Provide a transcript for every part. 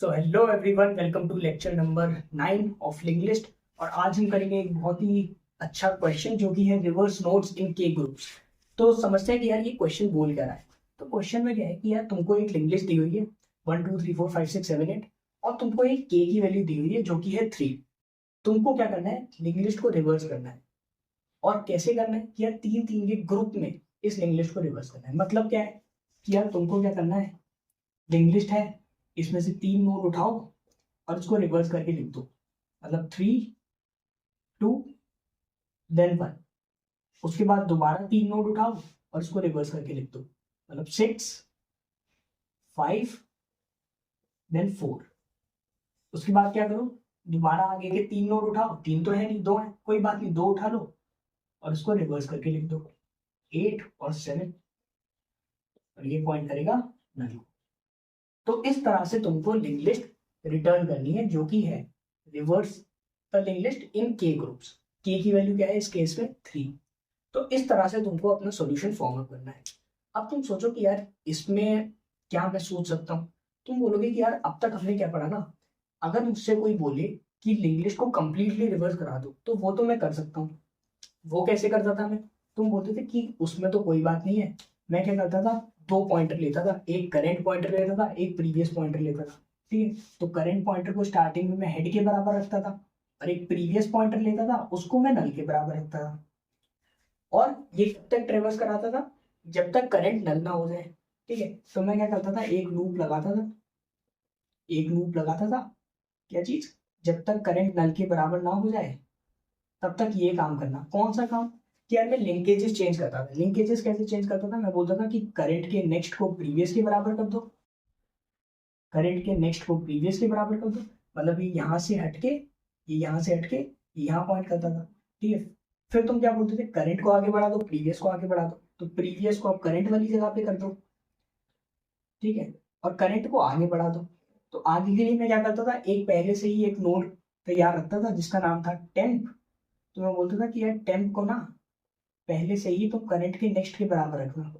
तो hello everyone, welcome to lecture number 9 of linguist. और आज हम करेंगे एक बहुत ही अच्छा क्वेश्चन जो कि है रिवर्स नोड्स इन के ग्रुप्स। तो समझते हैं कि यार ये क्वेश्चन बोल क्या रहा है। तो क्वेश्चन में क्या है कि यार तुमको एक लिंग्विस्ट दी हुई है 1 2 3 4 5 6 7 8 और तुमको एक के की वैल्यू दी हुई है जो कि है 3। तुमको क्या करना है, लिंग्विस्ट को रिवर्स करना है। और कैसे करना है कि यार तीन तीन के ग्रुप में इस लिंग्विस्ट को रिवर्स करना है। मतलब क्या है कि यार तुमको क्या करना है, लिंग्विस्ट है, इसमें से 3 नोड उठाओ और इसको रिवर्स करके लिख दो। मतलब 3 2 देन 1। उसके बाद दोबारा 3 नोड उठाओ और इसको रिवर्स करके लिख दो। मतलब 6 5 देन 4। उसके बाद क्या करो, दोबारा आगे के 3 नोड उठाओ, 3 तो है नहीं, 2 है, कोई बात नहीं, 2 उठा लो और इसको रिवर्स करके लिख दो 8 और 7। और ये पॉइंट करेगा नल। तो इस तरह से तुमको लिंक लिस्ट रिटर्न करनी है जो कि है रिवर्स द लिंक लिस्ट इन के ग्रुप्स। के की वैल्यू क्या है इस केस में 3। तो इस तरह से तुमको अपना सॉल्यूशन फॉर्म अप करना है। अब तुम सोचो कि यार इसमें क्या मैं सोच सकता हूँ। तुम बोलोगे कि यार अब तक हमने क्या पढ़ा ना, अगर मुझसे कोई बोले कि लिंक लिस्ट को कंप्लीटली रिवर्स करा दो तो वो तो मैं कर सकता हूँ। वो कैसे करता था मैं, तुम बोलते थे कि उसमें तो कोई बात नहीं है। मैं क्या करता था, 2 पॉइंटर लेता था, एक करंट पॉइंटर लेता था, एक प्रीवियस पॉइंटर लेता था। ठीक है, तो करंट पॉइंटर को स्टार्टिंग में मैं हेड के बराबर रखता था और एक प्रीवियस पॉइंटर लेता था, उसको मैं नल के बराबर रखता था। और ये कब तक ट्रेवर्स कराता था, जब तक करंट नल ना हो जाए। ठीक है, तो मैं क्या करता था, एक लूप लगाता था, एक लूप लगाता था। क्या चीज, जब तक करंट नल के बराबर ना हो जाए तब तक ये काम करना। कौन सा काम, कि यार मैं लिंकेजेस चेंज करता था। लिंकेजेस कैसे चेंज करता था, मैं बोलता था कि करंट के नेक्स्ट को प्रीवियस के बराबर कर दो, करंट के नेक्स्ट को प्रीवियस के बराबर कर दो। मतलब ये यहाँ से हटके, ये यहाँ से हटके यहाँ पॉइंट करता था। ठीक है, फिर तुम क्या बोलते थे, करंट को आगे बढ़ा दो, प्रीवियस को आगे बढ़ा दो, तो प्रीवियस को आप करंट वाली जगह पे कर दो। ठीक है, और करंट को आगे बढ़ा दो। तो आगे के लिए मैं क्या करता था, एक पहले से ही एक नोड तैयार रखता था जिसका नाम था टेम्प। तो मैं बोलता था कि यार टेम्प को ना पहले से ही तुम करंट के नेक्स्ट के बराबर रखना,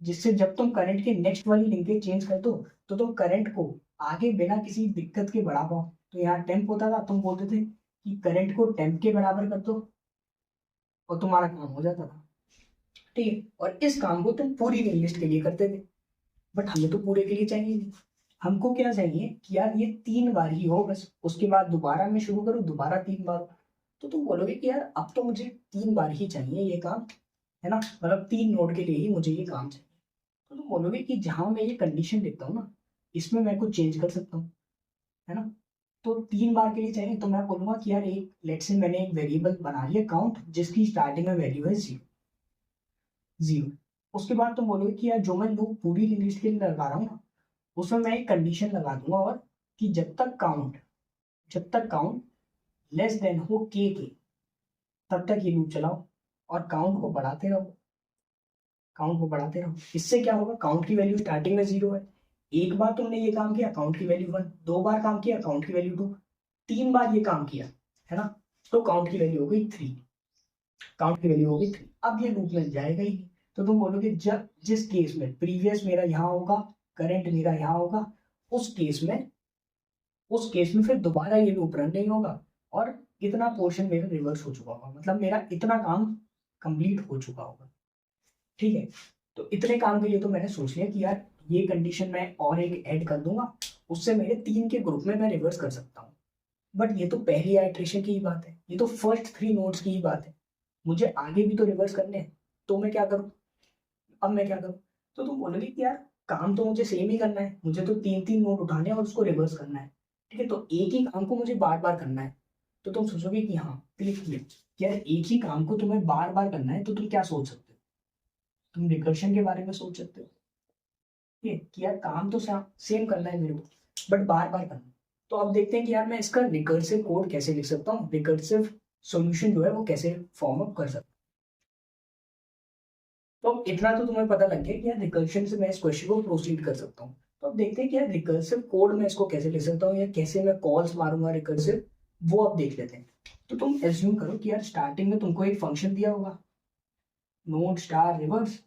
जिससे जब तुम करंट के नेक्स्ट वाली लिंकेज चेंज कर दो तो तुम करंट को आगे बिना किसी दिक्कत के बढ़ा पाओ। तो यहाँ टेम्प होता था, तुम बोलते थे कि करंट को टेम्प के बराबर कर दो और तुम्हारा काम हो जाता था। ठीक है, और इस काम को तुम पूरी लिस्ट के लिए करते थे। बट हमें तो पूरे के लिए चाहिए नहीं, हमको क्या चाहिए कि यार ये 3 बार ही हो बस, उसके बाद दोबारा मैं शुरू करूँ, दोबारा 3 बार हो। तो तुम बोलोगे कि यार अब तो मुझे 3 बार ही चाहिए ये काम, है ना, मतलब 3 नोड के लिए ही मुझे ये काम चाहिए। तो तुम बोलोगे कि जहां मैं ये कंडीशन लिखता हूँ ना, इसमें मैं कुछ चेंज कर सकता हूँ, है ना। तो 3 बार के लिए चाहिए, तो मैं बोलूंगा कि यार एक लेट्स से मैंने एक वेरिएबल बना लिया काउंट, जिसकी स्टार्टिंग में वैल्यू है 0 0। उसके बाद तुम बोलोगे कि यार जो मैं लूप पूरी लिस्ट के लिए लगा रहा हूँ ना, उसमें मैं एक कंडीशन लगा दूंगा, और कि जब तक काउंट लेस देन हो के तब तक ये लूप चलाओ और काउंट को बढ़ाते रहो, काउंट को बढ़ाते रहो। इससे क्या होगा, काउंट की वैल्यू स्टार्टिंग में 0 है, एक बार तुमने ये काम किया काउंट की वैल्यू 1, 2 बार काम किया काउंट की वैल्यू 2, 3 बार ये काम किया, है ना, तो काउंट की वैल्यू हो गई 3, काउंट की वैल्यू हो गई 3। अब ये लूप में जाएगा ही नहीं। तो तुम बोलोगे जब जिस केस में प्रीवियस मेरा यहाँ होगा, करंट मेरा यहाँ होगा, उस केस में फिर दोबारा ये लूप रन नहीं होगा और इतना पोर्शन मेरा रिवर्स हो चुका होगा, मतलब मेरा इतना काम कंप्लीट हो चुका होगा। ठीक है, तो इतने काम के लिए तो मैंने सोच लिया कि यार ये कंडीशन मैं और एक ऐड कर दूंगा, उससे मेरे 3 के ग्रुप में मैं रिवर्स कर सकता हूँ। बट ये तो पहली आइट्रेशन की ही बात है, ये तो फर्स्ट 3 नोड्स की ही बात है, मुझे आगे भी तो रिवर्स करने हैं। तो मैं क्या करूँ, अब मैं क्या करूँ। तो तुम बोलोगे कि यार काम तो मुझे सेम ही करना है, मुझे तो 3 3 नोड उठाने हैं और उसको रिवर्स करना है। ठीक है, तो एक ही काम को मुझे बार बार करना है। तो तुम सोचोगे कि हाँ क्लिक किया कि यार एक ही काम को तुम्हें बार बार करना है, तो तुम क्या सोच सकते हो, तुम रिकर्शन के बारे में सोच सकते हो। ठीक है, कि यार काम तो सेम करना है मेरे को, बट बार बार करना है। तो अब देखते हैं कि यार मैं इसका रिकर्सिव कोड कैसे लिख सकता हूँ, रिकर्सिव सॉल्यूशन जो है वो कैसे फॉर्म अप कर सकता हूँ। तो अब इतना तो तुम्हें पता लग गया कि यार रिकर्शन से मैं इस क्वेश्चन को प्रोसीड कर सकता हूँ। तो अब देखते हैं कि यार रिकर्सिव कोड में इसको कैसे लिख सकता हूँ या कैसे मैं कॉल्स मारूंगा रिकर्सिव, वो अब देख लेते हैं। तो तुम एज्यूम करो कि यार स्टार्टिंग में तुमको एक फंक्शन दिया होगा नोड स्टार रिवर्स।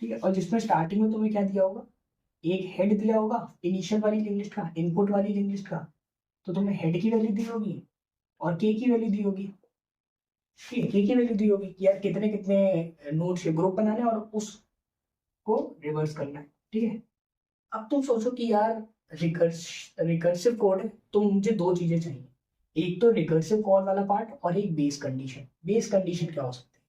ठीक है, और जिसमें स्टार्टिंग में तुम्हें क्या दिया होगा, एक हेड दिया होगा इनिशियल वाली लिंक लिस्ट का, इनपुट वाली लिंक लिस्ट का, तो तुम्हें हेड की वैल्यू दी होगी और के की वैल्यू दी होगी। ठीक है, के की वैल्यू दी होगी कि यार कितने कितने नोड्स के ग्रुप बनाने और उसको रिवर्स करना है। ठीक है, अब तुम सोचो कि यार रिकर्सिव कोड है, तो मुझे दो चीजें चाहिए, एक तो रिकर्सिव कॉल वाला पार्ट और एक बेस कंडीशन। बेस कंडीशन क्या हो सकती है?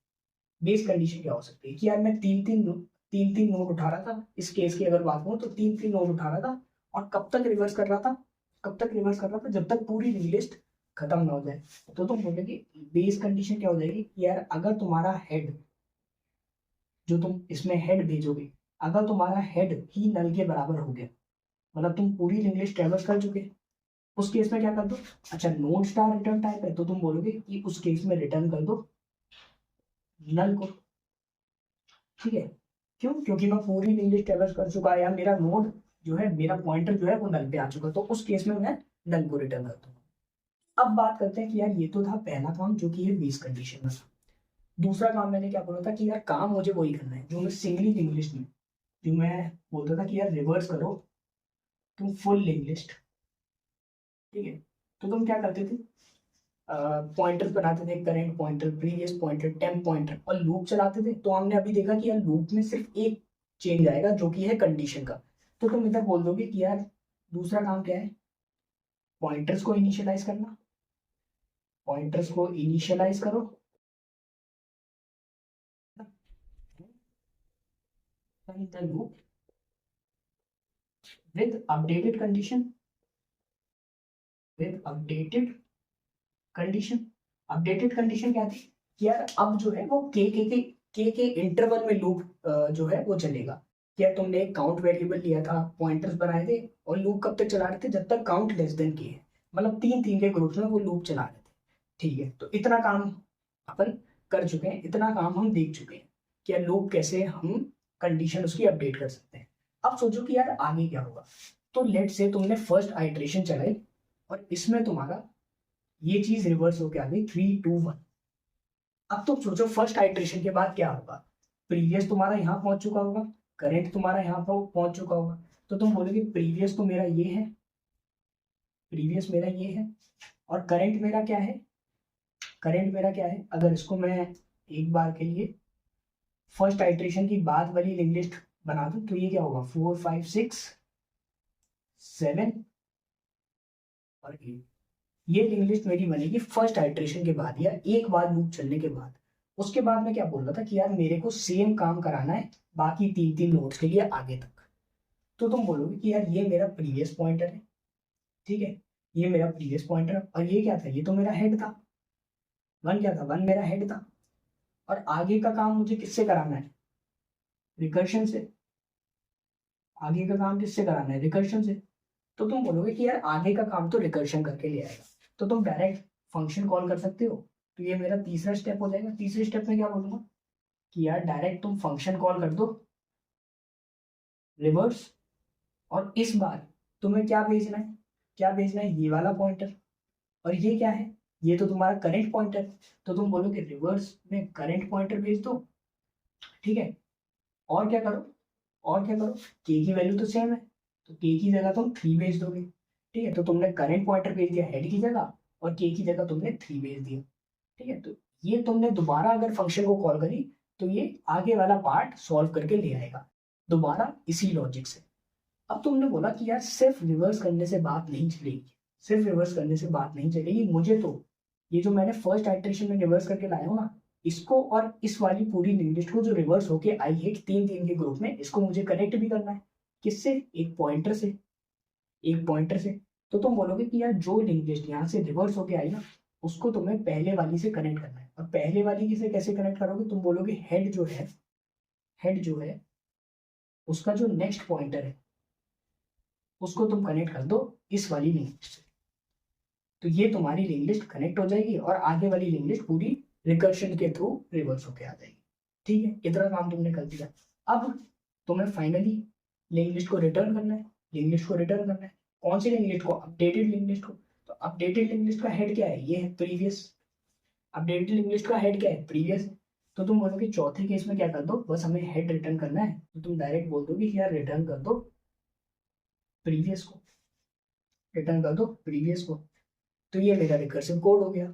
बेस कंडीशन क्या हो सकती है कि यार मैं तीन तीन नोड उठा रहा था, इस केस की अगर बात करूं तो तीन तीन नोड उठा रहा था, और कब तक रिवर्स कर रहा था? कब तक रिवर्स कर रहा था? जब तक पूरी लिस्ट खत्म ना हो जाए। तो तुम बोलोगे बेस कंडीशन क्या हो जाएगी कि यार अगर तुम्हारा हेड, जो तुम इसमें हेड भेजोगे, अगर तुम्हारा हेड ही नल के बराबर हो गया, मतलब तुम पूरी इंग्लिश ट्रेवर्स कर चुके, उस केस में क्या कर दो? अच्छा, नोन स्टार रिटर्न टाइप है तो तुम बोलोगे कि उस केस में रिटर्न कर दो नल को। ठीक है, क्यों? क्योंकि मैं पूरी इंग्लिश ट्रेवर्स कर चुका है, या मेरा नोड जो है, मेरा पॉइंटर जो है वो नल पे आ चुका, तो उस केस में मैं नल को रिटर्न कर दूंगा। अब बात करते हैं कि यार ये तो था पहला काम जो कि है बेस कंडीशन में। दूसरा काम मैंने क्या बोला था कि यार काम मुझे वही करना है जो मैं सिंगली इंग्लिश में, जो मैं बोलता था कि यार रिवर्स करो तुम फुल इंग्लिश। ठीक है, तो तुम क्या करते थे? पॉइंटर्स बनाते थे, current pointer, previous pointer, temp pointer, और लूप चलाते थे। तो हमने अभी देखा कि यार लूप में सिर्फ एक चेंज आएगा जो कि है कंडीशन का। तो तुम इधर बोल दोगे कि यार दूसरा काम क्या है? पॉइंटर्स को इनिशियलाइज करना, पॉइंटर्स को इनिशियलाइज करो in the loop with updated condition, with updated condition. Updated condition क्या थी कि यार अब जो है वो के इंटरवल में लूप जो है वो चलेगा। कि यार तुमने एक काउंट वेरिएबल लिया था, पॉइंटर्स बनाए थे, और लूप कब तक चला रहे थे? जब तक काउंट लेस देन के है, मतलब तीन तीन के ग्रुप में वो लूप चला रहे थे। ठीक है, तो इतना काम अपन कर चुके हैं, इतना काम हम देख चुके हैं कि यार लूप कैसे हम कंडीशन उसकी अपडेट कर सकते हैं। अब सोचो कि यार आगे क्या होगा। तो लेट से तुमने फर्स्ट आइट्रेशन चलाई और इसमें तुम्हारा ये चीज रिवर्स होके आ गई 3 2 1। अब तुम सोचो फर्स्ट आइट्रेशन के बाद क्या होगा? प्रीवियस तुम्हारा यहाँ पहुंच चुका होगा, करेंट तुम्हारा यहाँ पर पहुंच चुका होगा। तो तुम बोलोगे प्रीवियस तो मेरा ये है, प्रीवियस मेरा ये है, और करंट मेरा क्या है? करंट मेरा क्या है? अगर इसको मैं एक बार के लिए फर्स्ट आइट्रेशन की बाद वाली लिंक लिस्ट बना दूं तो ये क्या होगा? 4 5 6 7 और 8। ये लिंक लिस्ट मेरी बनेगी फर्स्ट आइट्रेशन के बाद, या एक बार लूप चलने के बाद। उसके बाद मैं क्या बोल रहा था कि यार मेरे को सेम काम कराना है बाकी तीन तीन नोड्स के लिए आगे तक। तो तुम बोलोगे कि यार ये मेरा प्रीवियस पॉइंटर है। ठीक है, ये मेरा प्रीवियस पॉइंटर, और ये क्या था? ये तो मेरा हेड था। वन क्या था? वन मेरा हेड था। और आगे का काम मुझे किससे कराना है? रिकर्शन से। आगे का काम किससे कराना है? रिकर्शन से। तो तुम बोलोगे कि यार आगे का काम तो रिकर्शन करके ले आएगा, तो तुम डायरेक्ट फंक्शन कॉल कर सकते हो। तो ये मेरा तीसरा स्टेप हो जाएगा। तीसरे स्टेप में क्या बोलूंगा कि यार डायरेक्ट तुम फंक्शन कॉल कर दो रिवर्स, और इस बार तुम्हें क्या भेजना है? क्या भेजना है? ये वाला पॉइंटर। और ये क्या है? ये तो तुम्हारा करंट पॉइंटर। तो तुम बोलोगे रिवर्स में करंट पॉइंटर भेज दो। ठीक है, और क्या करो? और क्या करो? के की वैल्यू तो सेम है, तो के की जगह तुम 3 भेज दोगे। ठीक है, तो तुमने करंट पॉइंटर भेज दिया हेड की जगह, और के की जगह तुमने 3 भेज दिया। ठीक है, तो ये तुमने दोबारा अगर फंक्शन को कॉल करी तो ये आगे वाला पार्ट सॉल्व करके ले आएगा दोबारा इसी लॉजिक से। अब तुमने बोला कि यार सिर्फ रिवर्स करने से बात नहीं चलेगी, सिर्फ रिवर्स करने से बात नहीं चलेगी, मुझे तो ये जो मैंने फर्स्ट आइट्रेशन में रिवर्स करके लाया हूँ ना, इसको और इस वाली पूरी लिंक लिस्ट को जो रिवर्स होके आई है तीन तीन के ग्रुप में, इसको मुझे कनेक्ट भी करना है। किससे? एक पॉइंटर से, एक पॉइंटर से। तो तुम बोलोगे कि यार जो लिंक लिस्ट यहाँ से रिवर्स होके आई ना, उसको तुम्हें पहले वाली से कनेक्ट करना है। और पहले वाली की से कैसे कनेक्ट करोगे? तुम बोलोगे हेड जो है, हेड जो है उसका जो नेक्स्ट पॉइंटर है उसको तुम कनेक्ट कर दो इस वाली लिंक लिस्ट से। तो ये तुम्हारी लिंक लिस्ट कनेक्ट हो जाएगी और आगे वाली लिंक लिस्ट पूरी रिकर्शन के थ्रू रिवर्स होके आ जाएगी। ठीक है, इतना काम तुमने कर दिया। अब तुम्हें फाइनली लिंक लिस्ट को रिटर्न करना है। लिंक लिस्ट को रिटर्न करना है, कौन सी लिंक लिस्ट को? अपडेटेड लिंक लिस्ट को। तो अपडेटेड लिंक लिस्ट का हेड क्या है? ये है प्रीवियस। अपडेटेड लिंक लिस्ट का हेड क्या है? प्रीवियस। तो तुम बोलोगे चौथे केस में क्या कर दो, बस हमें हेड रिटर्न करना है, तो तुम डायरेक्ट बोल दोगे कि यार रिटर्न कर दो प्रीवियस को, रिटर्न कर दो प्रीवियस को। तो ये मेरा रिकर्सिव कोड हो गया,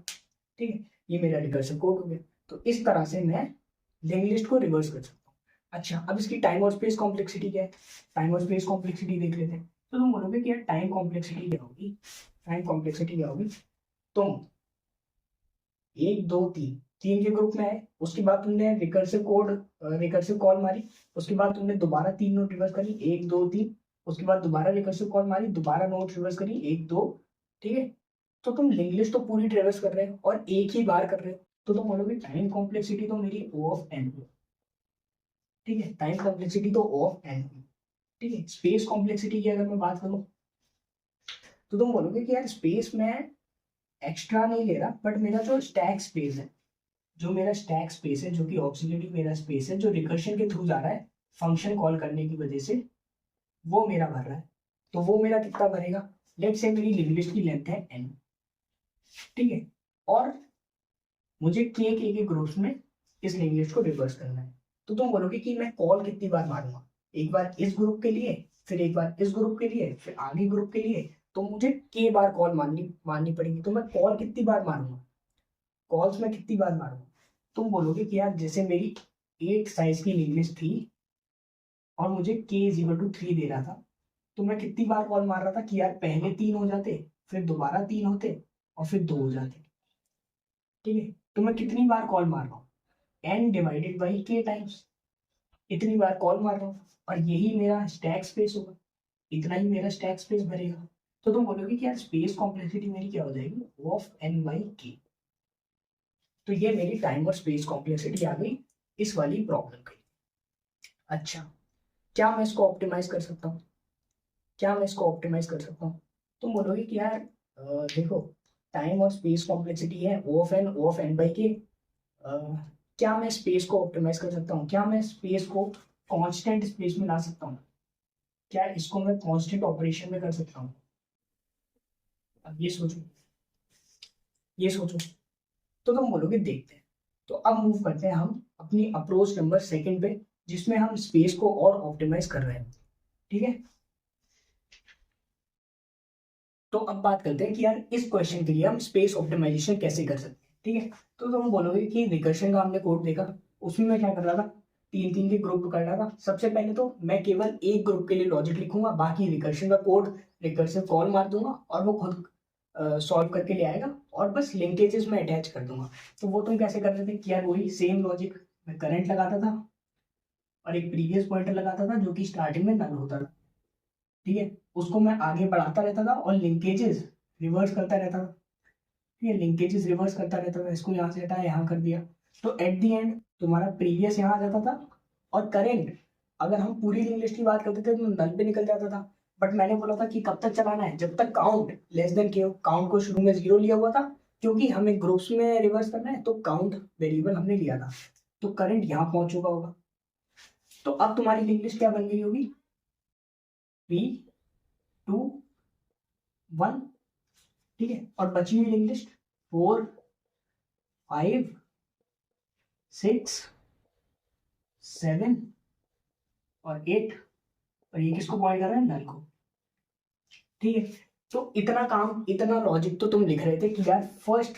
ठीक है, ये मेरा रिकर्सिव कोड हो गया। तो इस तरह से मैं लिंक लिस्ट को रिवर्स कर सकता हूँ। अच्छा, अब इसकी टाइम और स्पेस कॉम्प्लेक्सिटी क्या है, टाइम और स्पेस कॉम्प्लेक्सिटी देख लेते हैं। तो तुम बोलोगे कि यार टाइम कॉम्प्लेक्सिटी क्या होगी, टाइम कॉम्प्लेक्सिटी क्या होगी। तुम 1 2 3 3 के ग्रुप में आए, उसके बाद तुमने रिकर्सिव कोड, रिकर्सिव कॉल मारी, उसके बाद तुमने दोबारा 3 नोट रिवर्स करी 1 2 3, उसके बाद दोबारा रिकर्सिव कॉल मारी, दोबारा नोट रिवर्स करी 1 2, ठीक है। तो तुम लिंक लिस्ट तो पूरी ट्रेवर्स कर रहे हो और एक ही बार कर रहे हो। तो तुम बोलोगे टाइम कॉम्प्लेक्सिटी तो मेरी O ऑफ n, ठीक है, टाइम कॉम्प्लेक्सिटी तो O ऑफ n, ठीक है। स्पेस कॉम्प्लेक्सिटी की अगर मैं बात करूं तो तुम बोलोगे कि यार स्पेस में एक्स्ट्रा नहीं ले रहा, बट मेरा जो स्टैक स्पेस है, जो मेरा स्टैक स्पेस है, जो कि ऑक्सिलरी मेरा स्पेस है, जो रिकर्शन के थ्रू जा रहा है फंक्शन कॉल करने की वजह से, वो मेरा भर रहा है। तो वो मेरा कितना भरेगा, लेट से मेरी लिंक लिस्ट की लेंथ है n, ठीक है, और मुझे के ग्रुप्स में इस लिंक लिस्ट को रिवर्स करना है। तो तुम बोलोगे कि मैं कॉल कितनी बार मारूंगा, एक बार इस ग्रुप के लिए, फिर एक बार इस ग्रुप के लिए, फिर आगे ग्रुप के लिए। तो मुझे के बार कॉल मारनी मारनी पड़ेगी। तो मैं कॉल कितनी बार मारूंगा, कॉल्स में कितनी बार मारूंगा। तुम बोलोगे कि यार जैसे मेरी 8 साइज की लिंक लिस्ट थी और मुझे k = 3 दे रहा था, तो मैं कितनी बार कॉल मार रहा था कि यार पहले 3 हो जाते, फिर दोबारा 3 होते, और फिर 2 हो जाते, ठीक है। तो मैं कितनी बार कॉल मार रहा हूँ, n/k टाइम्स, इतनी बार कॉल मार रहा हूँ, और यही मेरा स्टैक स्पेस होगा, इतना ही मेरा स्टैक स्पेस भरेगा। तो तुम बोलोगे कि यार स्पेस कॉम्प्लेक्सिटी मेरी क्या हो जाएगी, O ऑफ n/k। तो ये मेरी टाइम और स्पेस कॉम्प्लेक्सिटी आ गई इस वाली प्रॉब्लम की। अच्छा, क्या मैं इसको ऑप्टिमाइज कर सकता हूँ, क्या मैं इसको ऑप्टिमाइज कर सकता हूँ। तुम बोलोगे कि यार देखो, टाइम और स्पेस कॉम्प्लेक्सिटी है O ऑफ n/k। क्या मैं स्पेस को ऑप्टिमाइज कर सकता हूँ, क्या मैं स्पेस को कांस्टेंट स्पेस में ला सकता हूँ, क्या इसको मैं कांस्टेंट ऑपरेशन में कर सकता हूँ। अब ये सोचो, ये सोचो। तो तुम बोलोगे देखते हैं। तो अब मूव करते हैं हम अपनी अप्रोच नंबर 2 पे, जिसमें हम स्पेस को और ऑप्टिमाइज कर रहे हैं, ठीक है। तो अब बात करते हैं कि यार इस क्वेश्चन के लिए हम स्पेस ऑप्टिमाइजेशन कैसे कर सकते हैं, ठीक है। तो तुम बोलोगे कि रिकर्शन का हमने कोड देखा, उसमें मैं क्या कर रहा था, 3 3 के ग्रुप कर रहा था। सबसे पहले तो मैं केवल एक ग्रुप के लिए लॉजिक लिखूंगा, बाकी रिकर्शन का कोड, रिकर्सिव कॉल मार दूंगा और वो खुद सॉल्व करके ले आएगा, और बस लिंकेजेस में अटैच कर दूंगा। तो वो तुम कैसे कर रहे थे कि यार वही सेम लॉजिक, मैं करंट लगाता था और एक प्रीवियस पॉइंटर लगाता था जो कि स्टार्टिंग में नल होता था, ठीक है। उसको मैं आगे बढ़ाता रहता था और लिंकेजेस रिवर्स करता रहता था, ठीक है, लिंकेजेस रिवर्स करता रहता था। इसको यहाँ से हटाया, यहाँ कर दिया। तो एट द एंड तुम्हारा प्रीवियस यहाँ आ जाता था, और करंट अगर हम पूरी लिंक लिस्ट की बात करते थे तो नल पे निकल जाता था। बट मैंने बोला था कि कब तक चलाना है, जब तक काउंट लेस देन के, काउंट को शुरू में 0 लिया हुआ था, क्योंकि हमें ग्रुप्स में रिवर्स करना है, तो काउंट वेरिएबल हमने लिया था। तो करंट यहाँ पहुंच चुका होगा। तो अब तुम्हारी लिंक लिस्ट क्या बन गई होगी, 3 2 1, ठीक है। और बची हुई लिंक लिस्ट 4 5 6 7 और 8, और ये किसको पॉइंट कर रहा है, नल को, ठीक है। तो इतना काम, इतना लॉजिक तो तुम लिख रहे थे कि यार फर्स्ट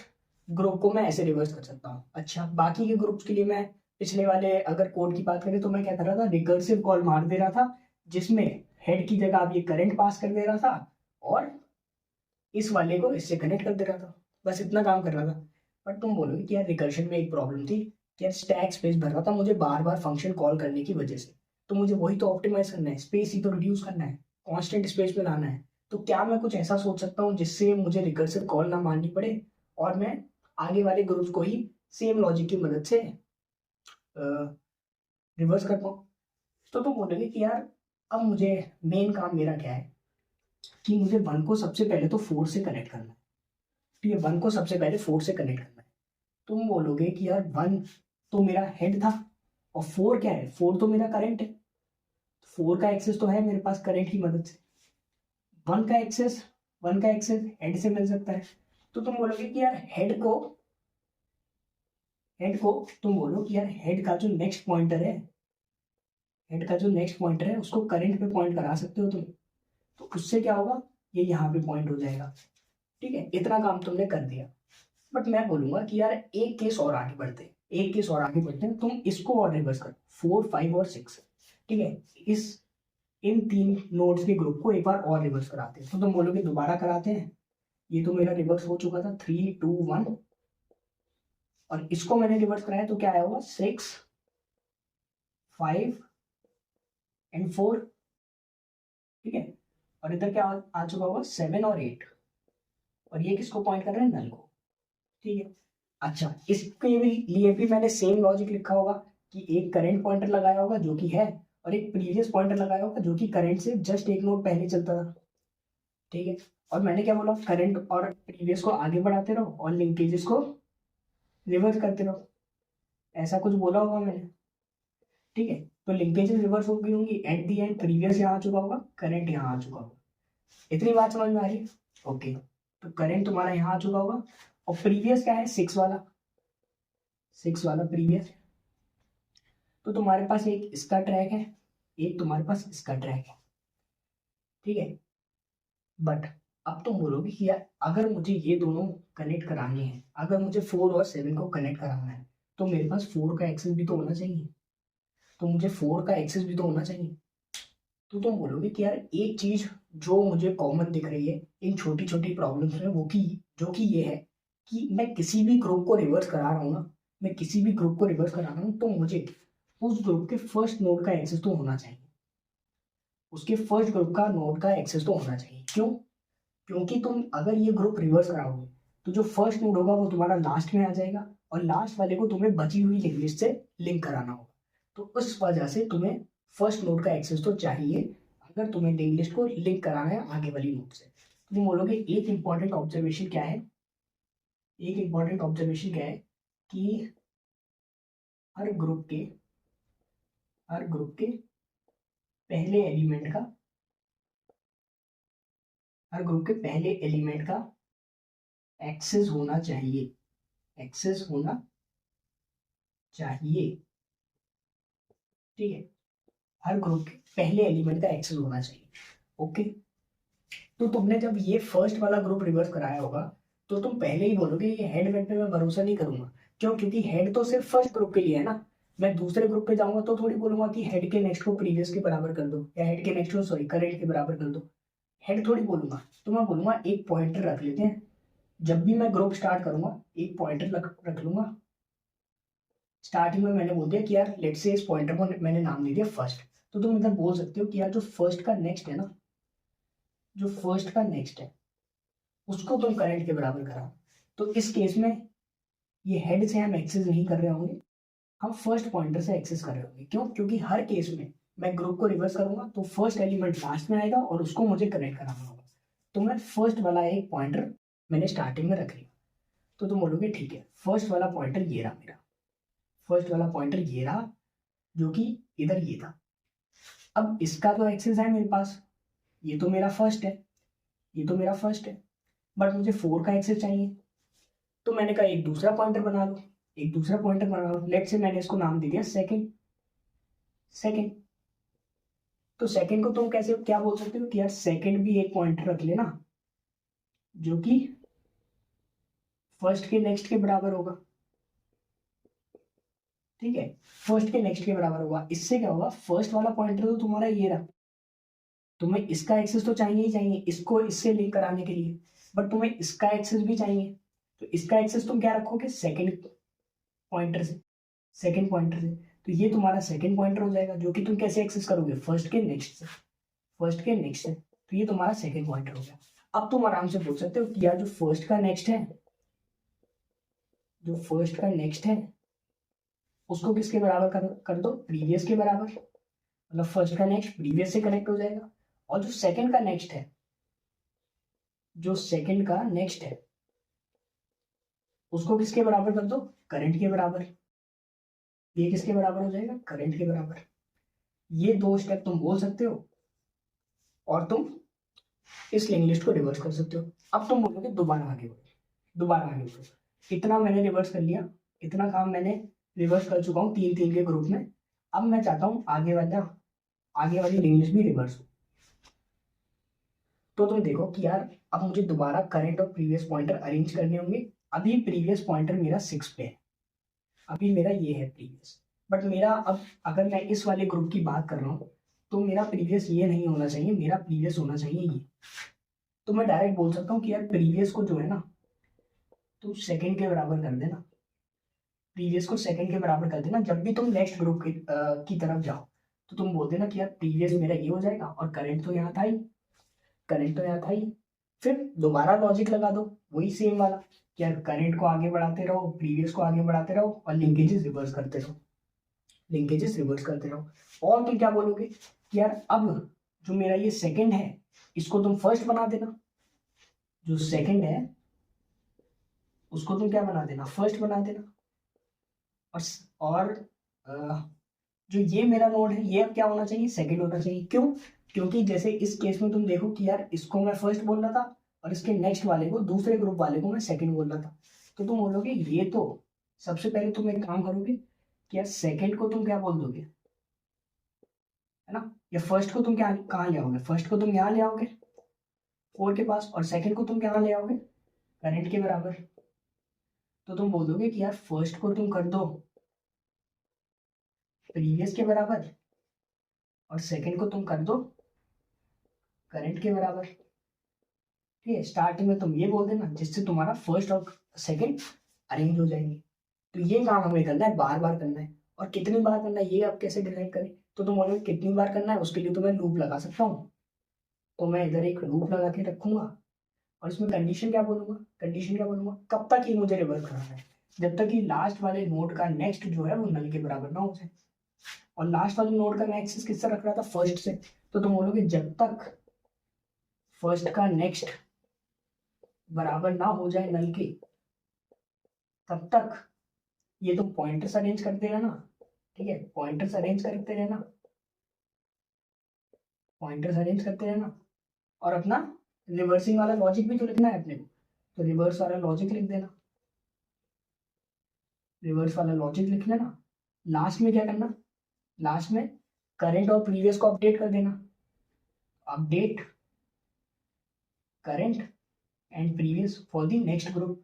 ग्रुप को मैं ऐसे रिवर्स कर सकता हूँ। अच्छा, बाकी के ग्रुप्स के लिए मैं पिछले वाले अगर कोड की बात करें तो मैं क्या कर रहा था, रिकर्सिव कॉल मार दे रहा था, जिसमें हेड की जगह अब ये करंट पास कर दे रहा था, और इस वाले को इससे कनेक्ट कर दे रहा था, बस इतना काम कर रहा था। बट तुम बोलोगे कि यार रिकर्शन में एक प्रॉब्लम थी कि यार स्टैक स्पेस भर रहा था मुझे बार बार फंक्शन कॉल करने की वजह से। तो मुझे वही तो ऑप्टिमाइज करना है, स्पेस ही तो रिड्यूस करना है, कांस्टेंट स्पेस में लाना है। तो क्या मैं कुछ ऐसा सोच सकता हूँ जिससे मुझे रिकर्सिव कॉल ना मारनी पड़े, और मैं आगे वाले ग्रुप को ही सेम लॉजिक की मदद से रिवर्स कर पाऊँ। तो तुम बोलोगे कि यार अब मुझे मेन काम मेरा क्या है, कि मुझे 1 को सबसे पहले तो 4 से कनेक्ट करना है, ठीक है। 1 को सबसे पहले 4 से कनेक्ट करना है। तुम बोलोगे कि यार 1 तो मेरा हेड था, और 4 क्या है, 4 तो मेरा करंट है, 4 का एक्सेस तो है मेरे पास करंट की मदद से। 1 का एक्सेस, 1 का एक्सेस हेड से मिल सकता है। तो तुम बोलोगे कि यार हेड को तुम बोलो कि यार हेड का जो नेक्स्ट पॉइंटर है, हेड का जो नेक्स्ट पॉइंटर है उसको करंट पे पॉइंट करा सकते हो तुम। तो उससे क्या होगा, ये यहाँ पे पॉइंट हो जाएगा। ठीक है, इतना काम तुमने कर दिया। बट मैं बोलूंगा कि यार एक केस और आगे बढ़ते हैं, एक केस और आगे बढ़ते हैं, तुम इसको और रिवर्स करो, 4, 5 और 6। ठीक है, इस इन 3 नोड्स के ग्रुप को एक बार और रिवर्स कराते हैं। तो तुम बोलोगे दोबारा कराते हैं, ये तो मेरा रिवर्स हो चुका था, 3, 2, 1, और इसको मैंने रिवर्स कराया तो क्या आया होगा, 6, 5 एंड 4। ठीक है, और इधर क्या आ चुका होगा, 7 और 8, और ये किसको पॉइंट कर रहे हैं, नल को। ठीक है, अच्छा इसके लिए भी मैंने सेम लॉजिक लिखा होगा कि एक करंट पॉइंटर लगाया होगा जो कि है, और एक प्रीवियस पॉइंटर लगाया होगा जो कि करंट से जस्ट एक नोड पहले चलता था। ठीक है, और मैंने क्या बोला, करंट और प्रीवियस को आगे बढ़ाते रहो और लिंकेजेस को रिवर्स करते रहो, ऐसा कुछ बोला होगा मैंने। ठीक है, तो लिंकेजेस रिवर्स हो गई होंगी, एट दी एंड प्रीवियस यहाँ आ चुका होगा, करंट यहाँ आ चुका होगा। इतनी बात समझ में आ रही है? ओके, तो करंट तुम्हारा यहाँ आ चुका होगा, और प्रीवियस क्या है, 6 वाला, 6 वाला प्रीवियस। तो तुम्हारे पास एक इसका ट्रैक है, एक तुम्हारे पास इसका ट्रैक है। ठीक है, बट अब तुम बोलोगे कि यार अगर मुझे ये दोनों कनेक्ट कराने हैं, अगर मुझे 4 और 7 को कनेक्ट कराना है, तो मेरे पास 4 का एक्सेस भी तो होना चाहिए, तो मुझे 4 का एक्सेस भी तो होना चाहिए। तो तुम बोलोगे कि यार एक चीज जो मुझे कॉमन दिख रही है इन छोटी छोटी प्रॉब्लम्स में, वो की जो कि ये है कि मैं किसी भी ग्रुप को रिवर्स करा रहा हूँ ना, मैं किसी भी ग्रुप को रिवर्स करा रहा हूँ, तो मुझे उस ग्रुप के फर्स्ट नोड का एक्सेस तो होना चाहिए, उसके फर्स्ट ग्रुप का नोड का एक्सेस तो होना चाहिए। क्यों? क्योंकि तुम अगर ये ग्रुप रिवर्स कराओगे तो जो फर्स्ट नोड होगा वो तुम्हारा लास्ट में आ जाएगा, और लास्ट वाले को तुम्हें बची हुई लिंक लिस्ट से लिंक कराना होगा। तो उस वजह से तुम्हें फर्स्ट नोड का एक्सेस तो चाहिए, अगर तुम्हें लिंक लिस्ट को लिंक कराना है आगे वाली नोड से। तो तुम बोलोगे एक इंपॉर्टेंट ऑब्जर्वेशन क्या है, एक इंपॉर्टेंट ऑब्जर्वेशन क्या है कि हर ग्रुप के हर ग्रुप के पहले एलिमेंट का हर ग्रुप के पहले एलिमेंट का एक्सेस होना चाहिए, एक्सेस होना चाहिए। ठीक है, हर ग्रुप के पहले एलिमेंट का एक्सेस होना चाहिए। ओके, तो तुमने जब ये फर्स्ट वाला ग्रुप रिवर्स कराया होगा, तो तुम पहले ही बोलोगे ये हेड वेड पे मैं भरोसा नहीं करूंगा। क्यों? क्योंकि हेड तो सिर्फ फर्स्ट ग्रुप के लिए है ना, मैं दूसरे ग्रुप पे जाऊंगा तो थोड़ी बोलूंगा कि हेड के नेक्स्ट को प्रीवियस के बराबर कर दो, या हेड के नेक्स्ट को सॉरी करंट के बराबर कर दो। हेड थोड़ी बोलूंगा, तो मैं बोलूंगा एक पॉइंटर रख लेते हैं, जब भी मैं ग्रुप स्टार्ट करूंगा एक पॉइंटर रख लूंगा। स्टार्टिंग में मैंने बोल दिया कि यार लेट्स से इस पॉइंटर को मैंने नाम दे दिया फर्स्ट। तो तुम इधर बोल सकते हो कि यार जो फर्स्ट का नेक्स्ट है ना, जो फर्स्ट का नेक्स्ट है उसको तुम करंट के बराबर कराओ। तो इस केस में ये हेड से हम एक्सेस नहीं कर रहे होंगे, हम फर्स्ट पॉइंटर से एक्सेस कर रहे होंगे। क्यों? क्योंकि हर केस में मैं ग्रुप को रिवर्स करूंगा तो फर्स्ट एलिमेंट लास्ट में आएगा और उसको मुझे कनेक्ट कराना होगा। तो मैं फर्स्ट वाला एक पॉइंटर मैंने स्टार्टिंग में रख लिया। तो तुम बोलोगे ठीक है, फर्स्ट वाला पॉइंटर ये रहा मेरा, फर्स्ट वाला पॉइंटर ये रहा जो कि इधर ये था। अब इसका तो एक्सेस है मेरे पास, ये तो मेरा फर्स्ट है, ये तो मेरा फर्स्ट है, बट मुझे 4 का एक्सेस चाहिए। तो मैंने कहा एक दूसरा पॉइंटर बना लो, एक दूसरा पॉइंटर बना लो। लेट से मैंने इसको नाम दे दिया सेकंड, सेकंड। तो सेकंड को तुम कैसे क्या बोल सकते हो कि यार सेकंड भी एक पॉइंटर रख लेना जो कि फर्स्ट के नेक्स्ट के बराबर होगा। ठीक है, फर्स्ट के नेक्स्ट के बराबर होगा। इससे क्या होगा, फर्स्ट वाला पॉइंटर तो तुम्हारा ये रहा, तुम्हें इसका एक्सेस तो चाहिए ही चाहिए इसको इससे लिंक कराने के लिए, बट तुम्हें इसका एक्सेस भी चाहिए। तो इसका एक्सेस तुम क्या रखोगे, सेकंड पॉइंटर से, सेकंड पॉइंटर से। तो ये तुम्हारा सेकंड पॉइंटर हो जाएगा जो कि तुम कैसे एक्सेस करोगे, फर्स्ट के नेक्स्ट से, फर्स्ट के नेक्स्ट से। तो ये तुम्हारा सेकंड पॉइंटर हो गया। अब तुम आराम से पूछ सकते हो कि यार जो फर्स्ट का नेक्स्ट है, जो फर्स्ट का नेक्स्ट है उसको किसके बराबर कर दो, प्रीवियस के बराबर। मतलब फर्स्ट का नेक्स्ट प्रीवियस से कनेक्ट हो जाएगा, और जो सेकंड का नेक्स्ट है, जो सेकंड का नेक्स्ट है उसको किसके बराबर कर दो, करंट के बराबर। ये किसके बराबर हो जाएगा, करंट के बराबर। ये 2 स्टेप तुम बोल सकते हो और तुम इस लिंक लिस्ट को रिवर्स कर सकते हो। अब तुम बोलोगे दोबारा आगे बढ़ो, दोबारा आगे बढ़ो। इतना मैंने रिवर्स कर लिया, इतना काम मैंने रिवर्स कर चुका हूँ 3-3 के ग्रुप में। अब मैं चाहता हूँ आगे वाली लिंक लिस्ट भी रिवर्स हो। तो तुम देखो कि यार अब मुझे दोबारा करंट और प्रीवियस पॉइंटर अरेंज करने होंगे। अभी प्रीवियस पॉइंटर मेरा 6 पे है, अभी मेरा ये है प्रीवियस, बट मेरा अब अगर मैं इस वाले ग्रुप की बात कर रहा हूँ तो मेरा प्रीवियस ये नहीं होना चाहिए, मेरा प्रीवियस होना चाहिए ये। तो मैं डायरेक्ट बोल सकता हूँ कि यार प्रीवियस को जो है ना तुम सेकंड के बराबर कर देना, प्रीवियस को सेकंड के बराबर कर देना। जब भी तुम नेक्स्ट ग्रुप की तरफ जाओ तो तुम बोल देना कि यार प्रीवियस मेरा ये हो जाएगा और करंट तो यहाँ था ही, करंट तो यहाँ था ही। फिर दोबारा लॉजिक लगा दो वही सेम वाला कि यार करंट को आगे बढ़ाते रहो, प्रीवियस को आगे बढ़ाते रहो और लिंकेजेस रिवर्स करते रहो, लिंकेजेस रिवर्स करते रहो। और तुम क्या बोलोगे कि यार अब जो मेरा ये सेकंड है इसको तुम फर्स्ट बना देना, जो सेकंड है उसको तुम क्या बना देना, फर्स्ट बना देना। और जो ये मेरा नोड है ये अब क्या होना चाहिए, सेकंड होना चाहिए। क्यों? क्योंकि जैसे इस केस में तुम देखो कि यार इसको मैं फर्स्ट बोल रहा था और इसके नेक्स्ट वाले को, दूसरे ग्रुप वाले को मैं सेकंड बोल रहा था। तो तुम बोलोगे ये तो सबसे पहले तुम एक काम करोगे कि यार सेकंड को तुम क्या बोल दोगे, है ना, या फर्स्ट को तुम क्या कहाँ ले आओगे, फर्स्ट को तुम यहाँ ले आओगे 4 के पास और सेकंड को तुम क्या ले आओगे करंट के बराबर। तो तुम बोल दोगे कि यार फर्स्ट को तुम कर दो प्रीवियस के बराबर और सेकंड को तुम कर दो करंट के बराबर। ठीक है, स्टार्टिंग में तुम ये बोल देना जिससे तुम्हारा फर्स्ट और सेकंड अरेंज हो जाएंगे। तो ये काम हमें करना है, बार बार करना है। और कितनी बार करना है ये आप कैसे डिसाइड करें, तो तुम बोलोगे कितनी बार करना है, उसके लिए तो मैं लूप लगा सकता हूँ। तो मैं इधर एक लूप लगा के रखूंगा और इसमें कंडीशन क्या बोलूंगा, कंडीशन क्या बोलूंगा, कब तक ये मुझे रिवर्स करना है, जब तक कि लास्ट वाले नोड का नेक्स्ट जो है वो नल के बराबर ना हो जाए। और लास्ट वाले नोड का मैं एक्सेस किससे रख रहा था, फर्स्ट से। तो तुम बोलोगे जब तक फर्स्ट का नेक्स्ट बराबर ना हो जाए नल के तब तक ये तुम पॉइंटर्स अरेंज करते रहना। ठीक है, पॉइंटर्स अरेंज करते रहना, पॉइंटर्स अरेंज करते रहना। और अपना रिवर्सिंग वाला लॉजिक भी तो लिखना है अपने को, तो रिवर्स वाला लॉजिक लिख देना, रिवर्स वाला लॉजिक लिख लेना। लास्ट में क्या करना, लास्ट में करंट और प्रीवियस को अपडेट कर देना, update current and previous for the next group.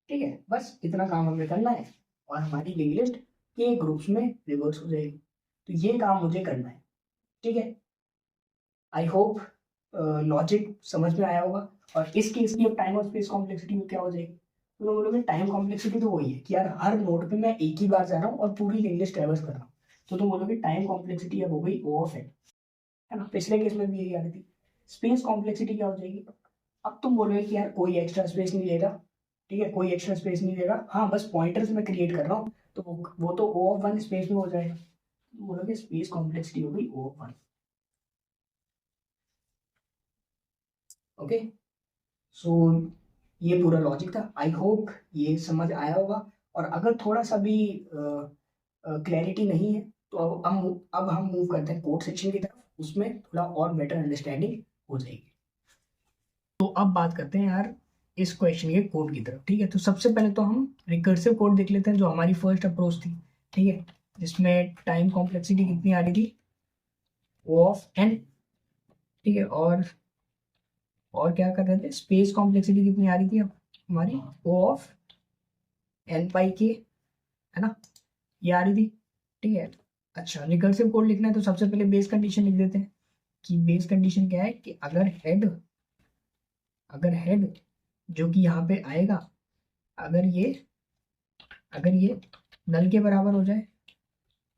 ठीक है, बस इतना काम हमें करना है और हमारी लिंक लिस्ट के ग्रुप्स में रिवर्स हो जाएगी। तो ये काम मुझे करना है। ठीक है, आई होप लॉजिक समझ में आया होगा। और इस केस की अब टाइम और स्पेस कॉम्प्लेक्सिटी में क्या हो जाएगी, तो लोग बोलोगे टाइम कॉम्प्लेक्सिटी तो वही है कि यार हर नोड पे मैं एक ही बार जा रहा हूँ और पूरी लिंक लिस्ट ट्रैवर्स कर रहा हूँ। तो तुम बोलोगे टाइम कॉम्प्लेक्सिटी अब हो गई O ऑफ n, है ना, पिछले केस में भी यही आ रही थी। स्पेस कॉम्प्लेक्सिटी क्या हो जाएगी, अब तुम बोलोगे कि यार कोई एक्स्ट्रा स्पेस नहीं लेगा। ठीक है, कोई एक्स्ट्रा स्पेस नहीं लेगा, हाँ बस पॉइंटर्स में क्रिएट कर रहा हूँ तो वो तो O ऑफ 1 स्पेस में हो जाएगा। तो बोलोगे स्पेस कॉम्प्लेक्सिटी हो गई O ऑफ 1। ओके, सो ये पूरा लॉजिक था। आई होप ये समझ आया होगा। और अगर थोड़ा सा भी क्लैरिटी नहीं है तो अब हम मूव करते हैं कोड सेक्शन की तरफ, उसमें थोड़ा और बेटर अंडरस्टैंडिंग हो जाएगी। तो अब बात करते हैं यार इस क्वेश्चन के कोड की तरफ। ठीक है, तो सबसे पहले तो हम रिकर्सिव कोड देख लेते हैं जो हमारी फर्स्ट अप्रोच थी। ठीक है, जिसमें टाइम कॉम्प्लेक्सिटी कितनी आ रही थी, O ऑफ n। ठीक है, और क्या कर रहे थे, स्पेस कॉम्प्लेक्सिटी कितनी आ रही थी अब हमारी, O of n pi k, है ना, ये आ रही थी। ठीक है, अच्छा रिकर्सिव कोड लिखना है तो सबसे पहले बेस कंडीशन लिख देते हैं कि बेस कंडीशन क्या है कि अगर हेड जो कि यहाँ पे आएगा अगर ये नल के बराबर हो जाए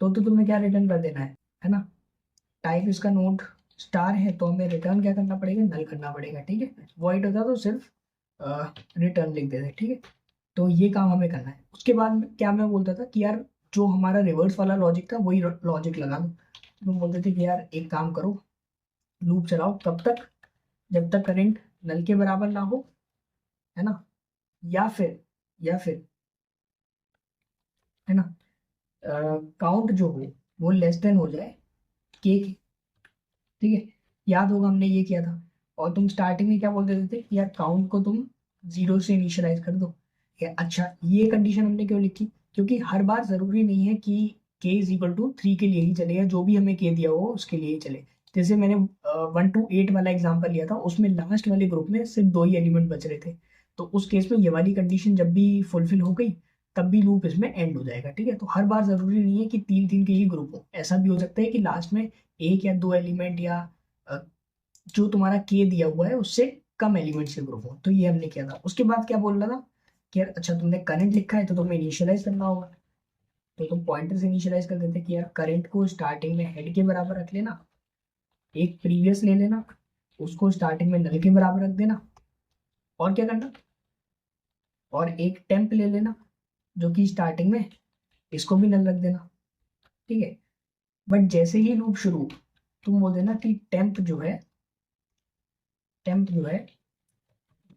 तो तुम्हें क्या रिटर्न कर देना है ना। टाइप इसका नोड स्टार है तो हमें रिटर्न क्या करना पड़ेगा, नल करना पड़ेगा। ठीक है, वॉइड होता तो सिर्फ रिटर्न लिख देते। ठीक है, तो ये काम हमें करना है। उसके बाद क्या मैं बोलता था कि यार जो हमारा रिवर्स वाला लॉजिक था वही लॉजिक लगा दो। तुम बोलते थे कि यार एक काम करो, लूप चलाओ कब तक, जब तक करंट नल के बराबर ना हो, है ना, या फिर है ना काउंट जो हो वो लेस देन हो जाए के। ठीक है, याद होगा हमने ये किया था। और तुम स्टार्टिंग में क्या बोल देते थे कि यार काउंट को तुम 0 से इनिशियलाइज कर दो। अच्छा, ये कंडीशन हमने क्यों लिखी, क्योंकि हर बार जरूरी नहीं है कि k = 3 के लिए ही चले या जो भी हमें k दिया हो उसके लिए ही चले। जैसे मैंने 1 to 8 वाला एग्जांपल लिया था, उसमें लास्ट वाले ग्रुप में सिर्फ 2 ही एलिमेंट बच रहे थे। तो उस केस में ये वाली कंडीशन जब भी फुलफिल हो गई तब भी लूप इसमें एंड हो जाएगा। ठीक है, तो हर बार जरूरी नहीं है कि 3 3 के ही ग्रुप हो, ऐसा भी हो सकता है कि लास्ट में 1 या 2 एलिमेंट या अ, जो तुम्हारा के दिया हुआ है उससे कम एलिमेंट्स के ग्रुप हो। तो ये हमने किया था। उसके बाद क्या बोल रहा था कि यार अच्छा तुमने करंट लिखा है तो तुम्हें इनिशियलाइज करना होगा। तो तुम पॉइंटर से इनिशियलाइज कर देते कि यार करंट को स्टार्टिंग में हेड के बराबर रख लेना, एक प्रीवियस ले लेना, उसको स्टार्टिंग में नल के बराबर रख देना, और क्या करना, और एक टेम्प ले लेना जो कि स्टार्टिंग में इसको भी नल रख देना। ठीक है, बट जैसे ही लूप शुरू तुम बोल देना कि टेम्प जो है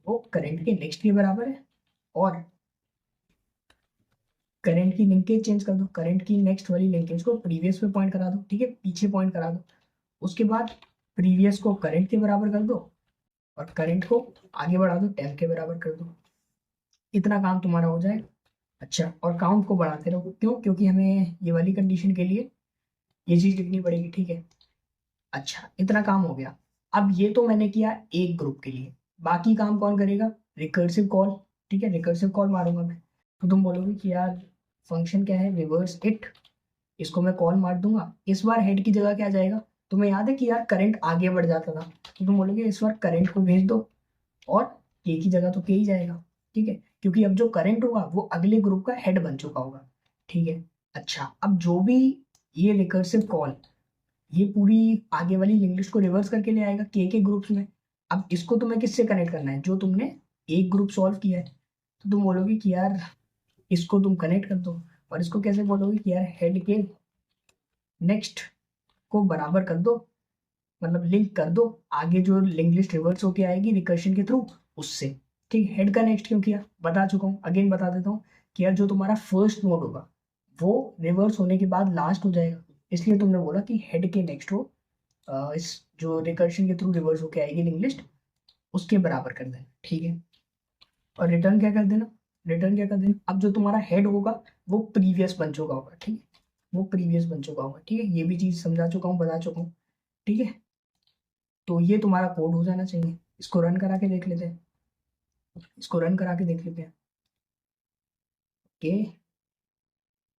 वो करंट के नेक्स्ट के बराबर है, और करंट की लिंकेज चेंज कर दो, करंट की नेक्स्ट वाली लिंकेज को प्रीवियस पे पॉइंट करा दो। ठीक है, पीछे पॉइंट करा दो। उसके बाद प्रीवियस को करंट के बराबर कर दो और करंट को आगे बढ़ा दो, टेम्प के बराबर कर दो। इतना काम तुम्हारा हो जाएगा। अच्छा, और काउंट को बढ़ाते रहो। क्यों? क्योंकि हमें ये वाली कंडीशन के लिए ये चीज लिखनी पड़ेगी। ठीक है, अच्छा इतना काम हो गया। अब ये तो मैंने किया एक ग्रुप के लिए, बाकी काम कौन करेगा? Recursive call. ठीक है, रिकर्सिव कॉल मारूंगा मैं। तो तुम बोलोगे कि यार फंक्शन क्या है, रिवर्स इट, इसको मैं कॉल मार दूंगा। इस बार हेड की जगह क्या जाएगा? तुम्हें याद है कि यार करंट आगे बढ़ जाता था, तो तुम बोलोगे इस बार करंट को भेज दो और के की जगह तो के ही जाएगा। ठीक है, क्योंकि अब जो करंट होगा वो अगले ग्रुप का हेड बन चुका होगा। ठीक है, अच्छा अब जो भी ये रिकर्सिव कॉल ये पूरी आगे वाली लिंक लिस्ट को रिवर्स करके ले आएगा के ग्रुप्स में। अब इसको तुम्हें किससे कनेक्ट करना है? जो तुमने एक ग्रुप सॉल्व किया है। तो तुम बोलोगे कि यार इसको तुम कनेक्ट कर दो, और इसको कैसे बोलोगे कि यार हेड के नेक्स्ट को बराबर कर दो, मतलब लिंक कर दो आगे जो लिंक लिस्ट रिवर्स होके आएगी रिकर्शन के थ्रू उससे। ठीक, हेड का नेक्स्ट क्यों किया बता चुका हूँ, अगेन बता देता हूँ कि यार जो तुम्हारा फर्स्ट नोड होगा वो रिवर्स होने के बाद लास्ट हो जाएगा, इसलिए तुमने बोला कि हेड के नेक्स्ट हो इस जो रिकर्शन के थ्रू रिवर्स होके आएगी लिंक लिस्ट उसके बराबर कर देना। ठीक है, और रिटर्न क्या कर देना? रिटर्न क्या कर देना? अब जो तुम्हारा हेड होगा वो प्रीवियस बन चुका होगा। ठीक है, वो प्रीवियस बन चुका होगा। ठीक है, ये भी चीज समझा चुका हूँ, बता चुका हूँ। ठीक है, तो ये तुम्हारा कोड हो जाना चाहिए। इसको रन करा के देख लेते हैं, इसको रन करा के देख लेते हैं। ओके,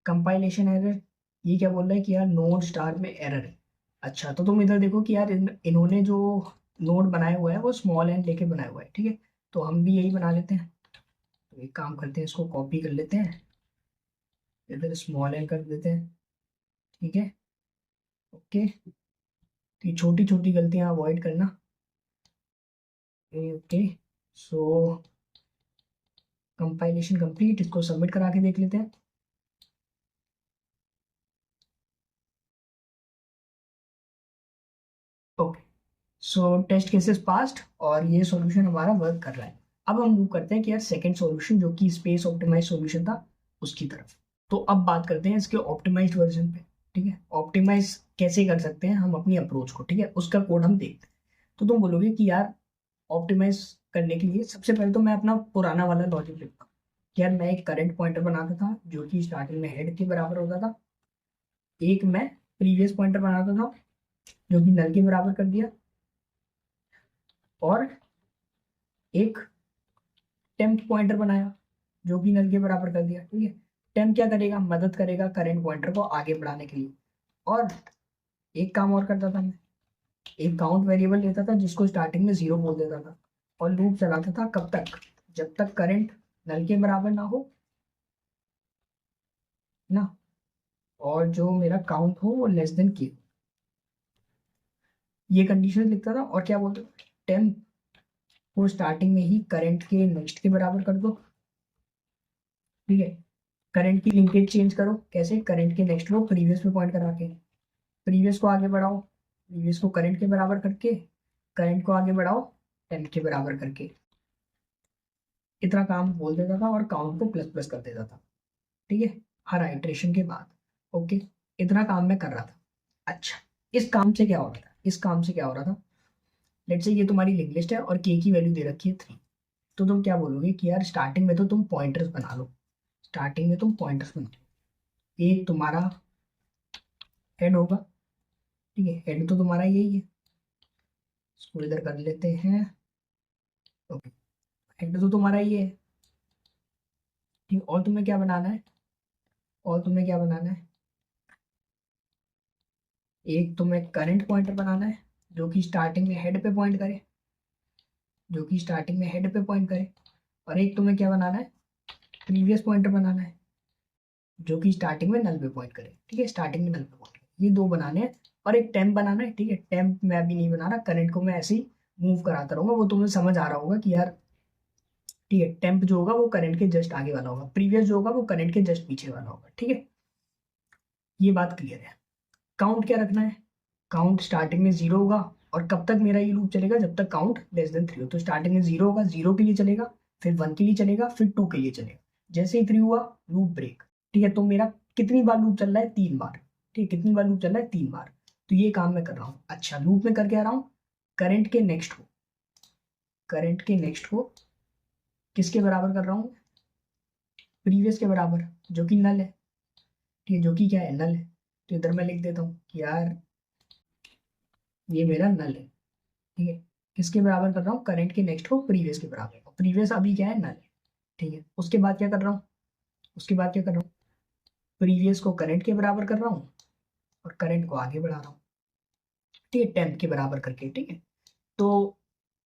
कंपाइलेशन एरर, ये क्या बोल रहा है कि यार नोड स्टार में एरर है। अच्छा तो तुम इधर देखो कि यार इन्होंने जो नोड बनाया हुआ है वो स्मॉल एन लेके बनाया हुआ है। ठीक है, तो हम भी यही बना लेते हैं। तो एक काम करते हैं, इसको कॉपी कर लेते हैं, इधर स्मॉल एन कर देते हैं। ठीक है, ओके, तो ये छोटी छोटी गलतियां अवॉइड करना। ओके, सो कंपाइलेशन कंप्लीट, इसको सबमिट करा के देख लेते हैं। ओके, सो टेस्ट केसेस पास्ड और ये सॉल्यूशन हमारा वर्क कर रहा है। अब हम मूव करते हैं कि यार सेकंड सॉल्यूशन जो कि स्पेस ऑप्टिमाइज सॉल्यूशन था उसकी तरफ। तो अब बात करते हैं इसके ऑप्टिमाइज्ड वर्जन पे। ठीक है, ऑप्टिमाइज कैसे कर सकते हैं हम अपनी अप्रोच को, ठीक है उसका कोड हम देखते हैं। तो तुम बोलोगे कि यार ऑप्टिमाइज करने के लिए सबसे पहले तो मैं अपना पुराना वाला लॉजिक लिखता हूँ कि यार मैं एक करंट पॉइंटर बनाता था जो कि स्टार्टिंग में हेड के बराबर होता था, एक मैं प्रीवियस पॉइंटर बनाता था जो कि नल के बराबर कर दिया, और एक टेम्प पॉइंटर बनाया जो कि नल के बराबर कर दिया। ठीक है, टेम्प क्या करेगा? मदद करेगा करंट पॉइंटर को आगे बढ़ाने के लिए। और एक काम और करता था मैं, एक काउंट वेरिएबल लेता था जिसको स्टार्टिंग में 0 बोल देता था, और लूप चलाता था कब तक? जब तक करंट नल के बराबर ना हो ना, और जो मेरा काउंट हो वो लेस देन के, ये कंडीशन लिखता था। और क्या बोलते, टेम्प को स्टार्टिंग में ही करंट के नेक्स्ट के बराबर कर दो। ठीक है, करंट की लिंकेज चेंज करो, कैसे? करंट के नेक्स्ट को प्रीवियस में पॉइंट करा के, प्रीवियस को आगे बढ़ाओ, प्रीवियस को करंट के बराबर करके, करंट को आगे बढ़ाओ टेम्प के बराबर करके। इतना काम बोल देता था और काउंट को प्लस प्लस कर देता था। ठीक है, हर आइट्रेशन के बाद। ओके, इतना काम मैं कर रहा था। अच्छा, इस काम से क्या हो रहा था? इस काम से क्या हो रहा था, लेट्स से ये तुम्हारी लिंक लिस्ट है और के की वैल्यू दे रखी है 3। तो तुम क्या बोलोगे कि यार स्टार्टिंग में तो तुम पॉइंटर्स बना लो, स्टार्टिंग में तुम पॉइंटर्स बना लो। एक तुम्हारा हेड होगा, ठीक है, हेड तो तुम्हारा यही है, इसको इधर कर लेते हैं। ओके, हेड तो तुम्हारा ये है। ठीक, और तुम्हें क्या बनाना है, और तुम्हें क्या बनाना है, एक तुम्हें करंट पॉइंटर बनाना है जो कि स्टार्टिंग में हेड पे पॉइंट करे, जो कि स्टार्टिंग में हेड पे पॉइंट करे, और एक तुम्हें क्या बनाना है, प्रीवियस पॉइंटर बनाना है जो कि स्टार्टिंग में नल पे पॉइंट करे। ठीक है, स्टार्टिंग में नल पे पॉइंट करे, ये दो बनाने हैं। और एक टेम्प बनाना है। ठीक है, टेम्प मैं अभी नहीं बना रहा, करंट को मैं ऐसे ही मूव कराता रहूंगा, वो तुम्हें समझ आ रहा होगा कि यार ठीक है, टेम्प जो होगा वो करंट के जस्ट आगे वाला होगा, प्रीवियस जो होगा वो करंट के जस्ट पीछे वाला होगा। ठीक है, ये बात क्लियर है। काउंट क्या रखना है, काउंट स्टार्टिंग में 0 होगा, और कब तक मेरा ये लूप चलेगा, जब तक काउंट लेस देन 3 हो। तो स्टार्टिंग में 0 होगा, 0 के लिए चलेगा, फिर 1 के लिए चलेगा, फिर 2 के लिए चलेगा। जैसे ही 3 हुआ, लूप ब्रेक। ठीक है, तो मेरा कितनी बार लूप चल रहा है, 3 बार। ठीक है, कितनी बार लूप चल रहा है, 3 बार। तो ये काम मैं कर रहा हूँ। अच्छा, लूप में करके आ रहा हूँ, करंट के नेक्स्ट को, करंट के नेक्स्ट को किसके बराबर कर रहा हूँ, प्रीवियस के बराबर, जो कि नल है। ठीक है, जो कि क्या है, नल है। तो इधर मैं लिख देता हूँ कि यार ये मेरा नल है। ठीक है, किसके बराबर कर रहा हूँ, करंट के नेक्स्ट को प्रीवियस के बराबर, और प्रीवियस अभी क्या है, नल है। ठीक है, उसके बाद क्या कर रहा हूँ, उसके बाद क्या कर रहा हूँ, प्रीवियस को करंट के बराबर कर रहा हूँ, और करंट को आगे बढ़ा रहा हूँ। ठीक है, टेम्प के बराबर करके। ठीक है, तो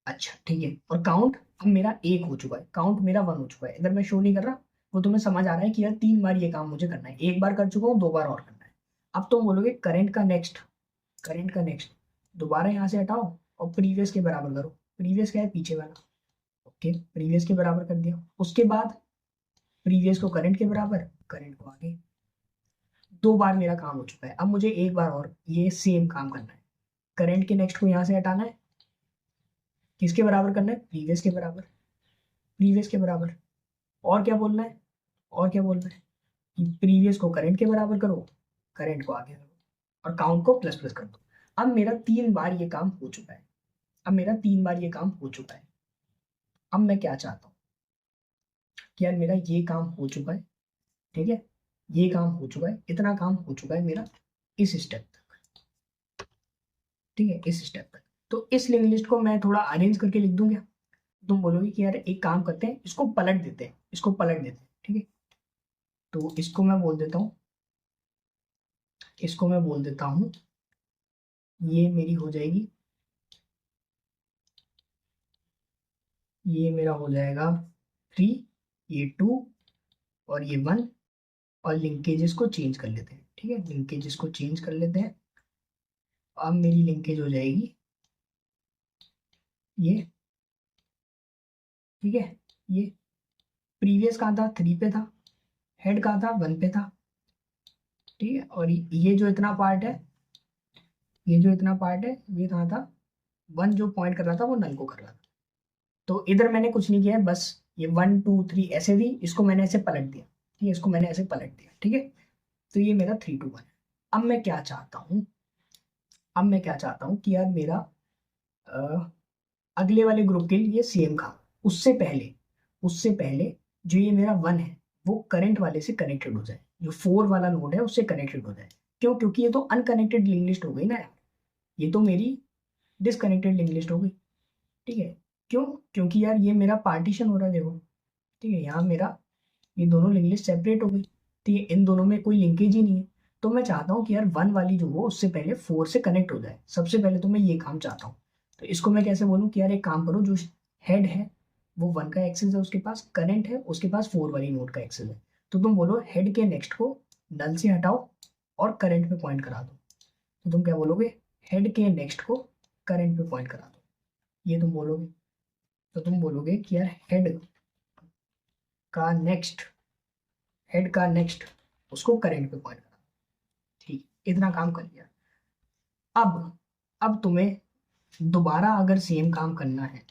अच्छा ठीक है, और काउंट अब मेरा 1 हो चुका है, काउंट मेरा 1 हो चुका है। इधर मैं शो नहीं कर रहा, वो तुम्हें समझ आ रहा है कि यार 3 बार ये काम मुझे करना है, एक बार कर चुका हूँ, 2 बार और करना है। अब तुम बोलोगे करंट का नेक्स्ट, करंट का नेक्स्ट दोबारा यहाँ से हटाओ और प्रीवियस के बराबर करो। प्रीवियस क्या है, पीछे वाला। ओके, प्रीवियस के बराबर कर दिया। उसके बाद प्रीवियस को करंट के बराबर, करंट को आगे। 2 बार मेरा काम हो चुका है, अब मुझे एक बार और ये सेम काम करना है। करंट के नेक्स्ट को यहाँ से हटाना है, किसके बराबर करना है, प्रीवियस के बराबर, प्रीवियस के बराबर। और क्या बोलना है, और क्या बोलना है कि प्रीवियस को करंट के बराबर करो, करंट को आगे करो, और काउंट को प्लस प्लस कर दो। अब मेरा 3 बार ये काम हो चुका है, अब मेरा 3 बार ये काम हो चुका है। अब मैं क्या चाहता हूँ कि यार मेरा ये काम हो चुका है। ठीक है, ये काम हो चुका है, इतना काम हो चुका है मेरा इस स्टेप तक। ठीक है, इस स्टेप तक। तो इस लिंक लिस्ट को मैं थोड़ा अरेंज करके लिख दूंगा। तुम बोलोगे कि यार एक काम करते हैं, इसको पलट देते हैं, इसको पलट देते हैं। ठीक है, तो इसको मैं बोल देता हूँ, इसको मैं बोल देता हूँ, ये मेरी हो जाएगी, ये मेरा हो जाएगा 3, ये 2, और ये 1। और लिंकेजेस को चेंज कर लेते हैं। ठीक है, लिंकेजेस को चेंज कर लेते हैं। अब मेरी लिंकेज हो जाएगी ये। ठीक है, ये प्रीवियस कहाँ था, 3 पे था, हेड कहाँ था, 1 पे था। ठीक है, और ये जो इतना पार्ट है, ये जो इतना पार्ट है, ये कहाँ था, 1 जो पॉइंट कर रहा था वो नल को कर रहा था। तो इधर मैंने कुछ नहीं किया है, बस ये 1 2 3 ऐसे भी, इसको मैंने ऐसे पलट दिया। ठीक है, इसको मैंने ऐसे पलट दिया। ठीक है, तो ये मेरा 3 2 1 है। अब मैं क्या चाहता हूँ, अब मैं क्या चाहता हूँ कि यार मेरा अगले वाले ग्रुप के लिए सेम काम, उससे पहले, उससे पहले जो ये मेरा 1 है वो करंट वाले से कनेक्टेड हो जाए, जो 4 वाला नोड है उससे कनेक्टेड हो जाए। क्यों, क्योंकि ये तो अनकनेक्टेड लिंक लिस्ट हो गई ना यार, ये तो मेरी डिसकनेक्टेड लिंक लिस्ट हो गई। ठीक है, क्यों, क्योंकि यार ये मेरा पार्टीशन हो रहा है, देखो। ठीक है, यहाँ मेरा ये दोनों लिंक लिस्ट सेपरेट हो गई। ठीक है, इन दोनों में कोई लिंकेज ही नहीं है। तो मैं चाहता हूँ कि यार 1 वाली जो हो उससे पहले 4 से कनेक्ट हो जाए। सबसे पहले तो मैं ये काम चाहता हूँ। तो इसको मैं कैसे बोलूँ कि यार एक काम करो, जो हेड है वो 1 का एक्सेस है, उसके पास करंट है, उसके पास 4 वाली नोड का एक्सेस है। तो तुम बोलो हेड के नेक्स्ट को नल से हटाओ और करंट पे पॉइंट करा दो। तो तुम क्या बोलोगे, हेड के नेक्स्ट को करंट पे पॉइंट करा दो, ये तुम बोलोगे। तो तुम बोलोगे कि यार हेड का नेक्स्ट, हेड का नेक्स्ट उसको करंट पे पॉइंट करा। ठीक, इतना काम कर लिया। अब तुम्हें दोबारा अगर सेम काम करना है,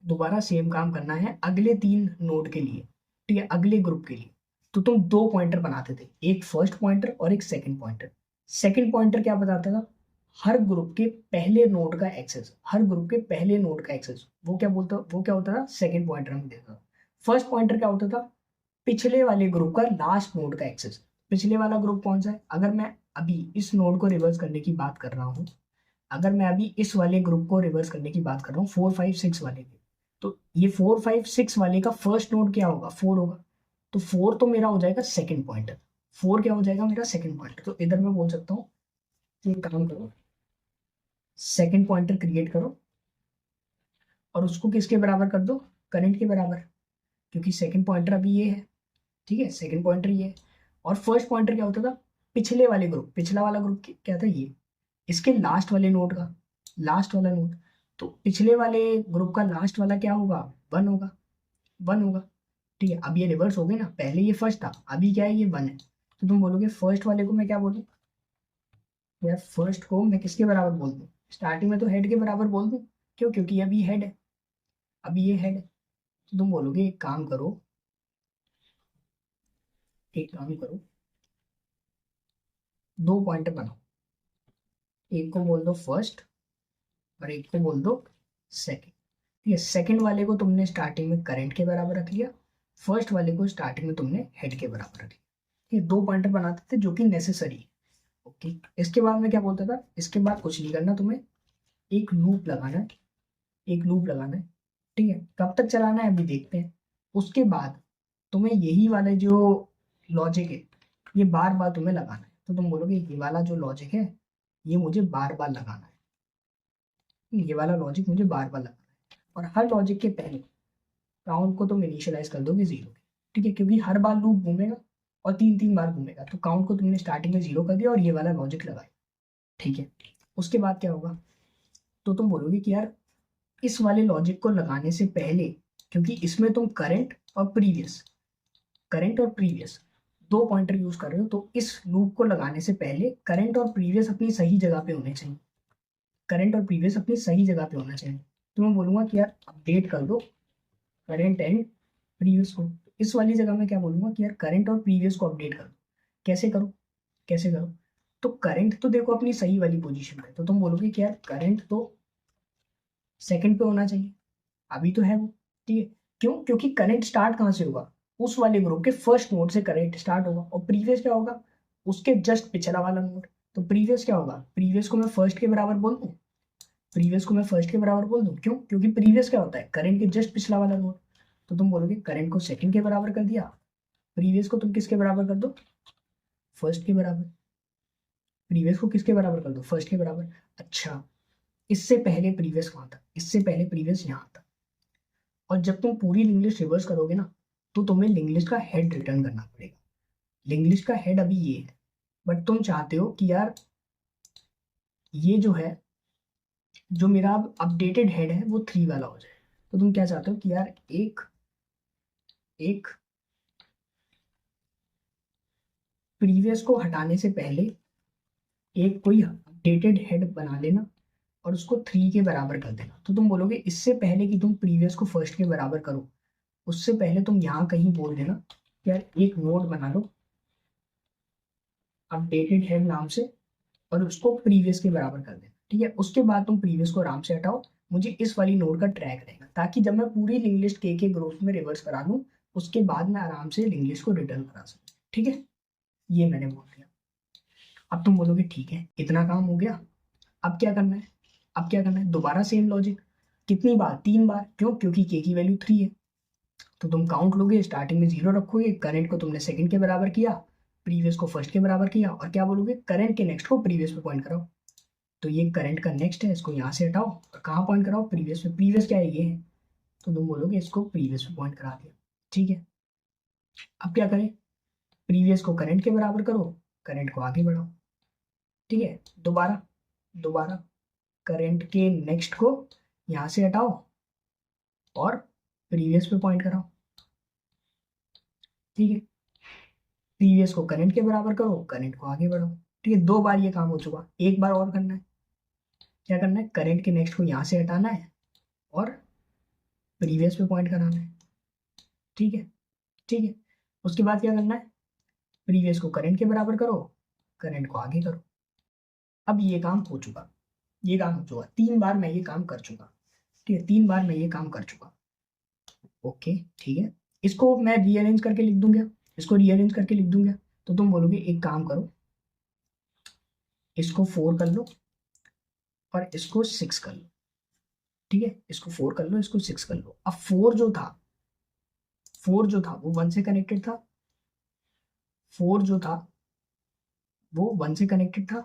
दोबारा सेम काम करना है अगले 3 नोड के लिए, ठीक है, अगले ग्रुप के लिए, तो तुम 2 पॉइंटर बनाते थे, एक फर्स्ट पॉइंटर और एक सेकंड पॉइंटर। सेकंड पॉइंटर क्या बताता था, हर ग्रुप के पहले नोड का एक्सेस, हर ग्रुप के पहले नोड का एक्सेस, वो क्या बोलता, वो क्या होता था, सेकंड पॉइंटर हमें देता था। फर्स्ट पॉइंटर क्या होता था, पिछले वाले ग्रुप का लास्ट नोड का एक्सेस। पिछले वाला ग्रुप कौन सा है, अगर मैं अभी इस नोड को रिवर्स करने की बात कर रहा हूँ, अगर मैं अभी इस वाले ग्रुप को रिवर्स करने की बात कर रहा हूँ 4 5 6 वाले की, तो ये 4 5 6 वाले का फर्स्ट नोड क्या होगा, 4 होगा। तो 4 तो मेरा हो जाएगा सेकंड पॉइंटर, 4 क्या हो जाएगा मेरा सेकंड पॉइंटर। तो इधर मैं बोल सकता हूँ कि एक काम करो, सेकंड पॉइंटर क्रिएट करो और उसको किसके बराबर कर दो, करंट के बराबर, क्योंकि सेकंड पॉइंटर अभी ये है, ठीक है, सेकंड पॉइंटर ये है। और फर्स्ट पॉइंटर क्या होता था, पिछले वाले ग्रुप, पिछला वाला ग्रुप क्या था, ये इसके लास्ट वाले नोड का लास्ट वाला नोड। तो पिछले वाले ग्रुप का लास्ट वाला क्या होगा, 1 होगा, 1 होगा। ठीक है, अब ये रिवर्स हो गए ना, पहले ये फर्स्ट था, अभी क्या है, ये 1 है। तो तुम बोलोगे फर्स्ट वाले को मैं क्या बोलूँ, यार फर्स्ट को मैं किसके बराबर बोल दूँ, स्टार्टिंग में तो हेड के बराबर बोल दूँ, क्यों, क्योंकि अभी हेड है, अभी ये हेड है। तो तुम बोलोगे एक काम करो, एक काम करो, 2 पॉइंटर बनाओ, एक को बोल दो फर्स्ट और एक को बोल दो सेकंड। ठीक है, सेकंड वाले को तुमने स्टार्टिंग में करंट के बराबर रख लिया, फर्स्ट वाले को स्टार्टिंग में तुमने हेड के बराबर रख लिया। ये 2 पॉइंटर बनाते थे जो कि नेसेसरी है। ओके, इसके बाद मैं क्या बोलता था, इसके बाद कुछ नहीं करना तुम्हें, एक लूप लगाना है, एक लूप लगाना है। ठीक है, कब तक चलाना है अभी देखते हैं। उसके बाद तुम्हें यही वाला जो लॉजिक है ये बार बार तुम्हें लगाना है। तो तुम बोलोगे ये वाला जो लॉजिक है ये मुझे बार बार लगाना है, ये वाला लॉजिक मुझे बार बार लगाना है। और हर लॉजिक के पहले काउंट को तुम इनिशियलाइज कर दोगे 0 के। ठीक है, क्योंकि हर बार लूप घूमेगा और 3 3 बार घूमेगा, तो काउंट को तुमने स्टार्टिंग में 0 कर दिया और ये वाला लॉजिक लगाया। ठीक है, उसके बाद क्या होगा, तो तुम बोलोगे कि यार इस वाले लॉजिक को लगाने से पहले, क्योंकि इसमें तुम करंट और प्रीवियस 2 पॉइंटर यूज कर रहे हो, तो इस लूप को लगाने से पहले करंट और प्रीवियस अपनी सही जगह पे होने चाहिए, करंट और प्रीवियस अपनी सही जगह पे होना चाहिए। तो मैं बोलूंगा कि यार अपडेट कर दो करंट एंड प्रीवियस को। इस वाली जगह में क्या बोलूंगा कि यार करंट और प्रीवियस को अपडेट कर दो। कैसे करो, कैसे करो, तो करंट तो देखो अपनी सही वाली पोजीशन पे, तो तुम बोलोगे कि यार करंट तो सेकंड पे होना चाहिए, अभी तो है वो। ठीक है, क्यों, क्योंकि करंट स्टार्ट कहाँ से होगा, उस वाले ग्रुप के फर्स्ट नोड से करंट स्टार्ट होगा, और प्रीवियस क्या होगा, उसके जस्ट पिछला वाला नोड। तो प्रीवियस क्या होगा, प्रीवियस को मैं फर्स्ट के बराबर बोल दूं, प्रीवियस को मैं फर्स्ट के बराबर बोल दूं, क्यों, क्योंकि प्रीवियस क्या होता है, करंट के जस्ट पिछला वाला नोड। तो तुम बोलोगे करंट को सेकंड के बराबर कर दिया, प्रीवियस को तुम किसके बराबर कर दो, फर्स्ट के बराबर, प्रीवियस को किसके बराबर कर दो, फर्स्ट के बराबर। अच्छा, इससे पहले प्रीवियस कहाँ था, इससे पहले प्रीवियस यहाँ था। और जब तुम पूरी लिंग्लिस्ट रिवर्स करोगे ना, तो तुम्हें लिंग्लिस्ट का हेड रिटर्न करना पड़ेगा। लिंग्लिस्ट का हेड अभी ये है, बट तुम चाहते हो कि यार ये जो है, जो मेरा अपडेटेड हेड है वो 3 वाला हो जाए। तो तुम क्या चाहते हो कि यार एक एक प्रीवियस को हटाने से पहले एक कोई अपडेटेड हेड बना लेना और उसको 3 के बराबर कर देना। तो तुम बोलोगे इससे पहले कि तुम प्रीवियस को फर्स्ट के बराबर करो, उससे पहले तुम यहाँ कहीं बोल देना यार एक नोड बना लो अपडेटेड हेड नाम से और उसको प्रीवियस के बराबर कर देना। ठीक है, उसके बाद तुम प्रीवियस को आराम से हटाओ, मुझे इस वाली नोड का ट्रैक रहेगा, ताकि जब मैं पूरी लिंक के ग्रुप में रिवर्स करा लूँ उसके बाद मैं आराम से लिंक को रिटर्न करा सकूँ। ठीक है, ये मैंने बोल दिया। अब तुम बोलोगे ठीक है इतना काम हो गया, अब क्या करना है, अब क्या करना है, दोबारा सेम लॉजिक, कितनी बार, 3 बार, क्यों, क्योंकि के की वैल्यू 3 है। तो तुम काउंट लोगे, स्टार्टिंग में 0 रखोगे, करंट को तुमने सेकंड के बराबर किया, प्रीवियस को फर्स्ट के बराबर किया, और क्या बोलोगे, करंट के नेक्स्ट को प्रीवियस पे पॉइंट कराओ। तो ये करंट का नेक्स्ट है, इसको यहाँ से हटाओ और कहाँ पॉइंट कराओ, प्रीवियस पे। प्रीवियस क्या है, ये है, तो तुम बोलोगे इसको प्रीवियस पे पॉइंट करा दिया। ठीक है, अब क्या करें, प्रीवियस को करंट के बराबर करो, करंट को आगे बढ़ाओ। ठीक है, दोबारा दोबारा करंट के नेक्स्ट को यहाँ से हटाओ और प्रीवियस पे पॉइंट कराओ। ठीक है, प्रीवियस को करंट के बराबर करो, करंट को आगे बढ़ाओ। ठीक है, 2 बार ये काम हो चुका, एक बार और करना है। क्या करना है, करंट के नेक्स्ट को यहाँ से हटाना है और प्रीवियस पे पॉइंट कराना है। ठीक है, ठीक है, उसके बाद क्या करना है, प्रीवियस को करंट के बराबर करो, करंट को आगे करो। अब ये काम हो चुका, ये काम हो चुका, 3 बार मैं ये काम कर चुका। ठीक है, 3 बार मैं ये काम कर चुका। ओके, ठीक है, इसको मैं रीअरेंज करके लिख दूंगा, इसको रीअरेंज करके लिख दूंगा। तो तुम बोलोगे एक काम करो, इसको 4 कर लो और इसको 6 कर लो, ठीक है, इसको 4 कर लो, इसको 6 कर लो। अब 4 जो था, 4 जो था वो 1 से कनेक्टेड था, 4 जो था वो 1 से कनेक्टेड था,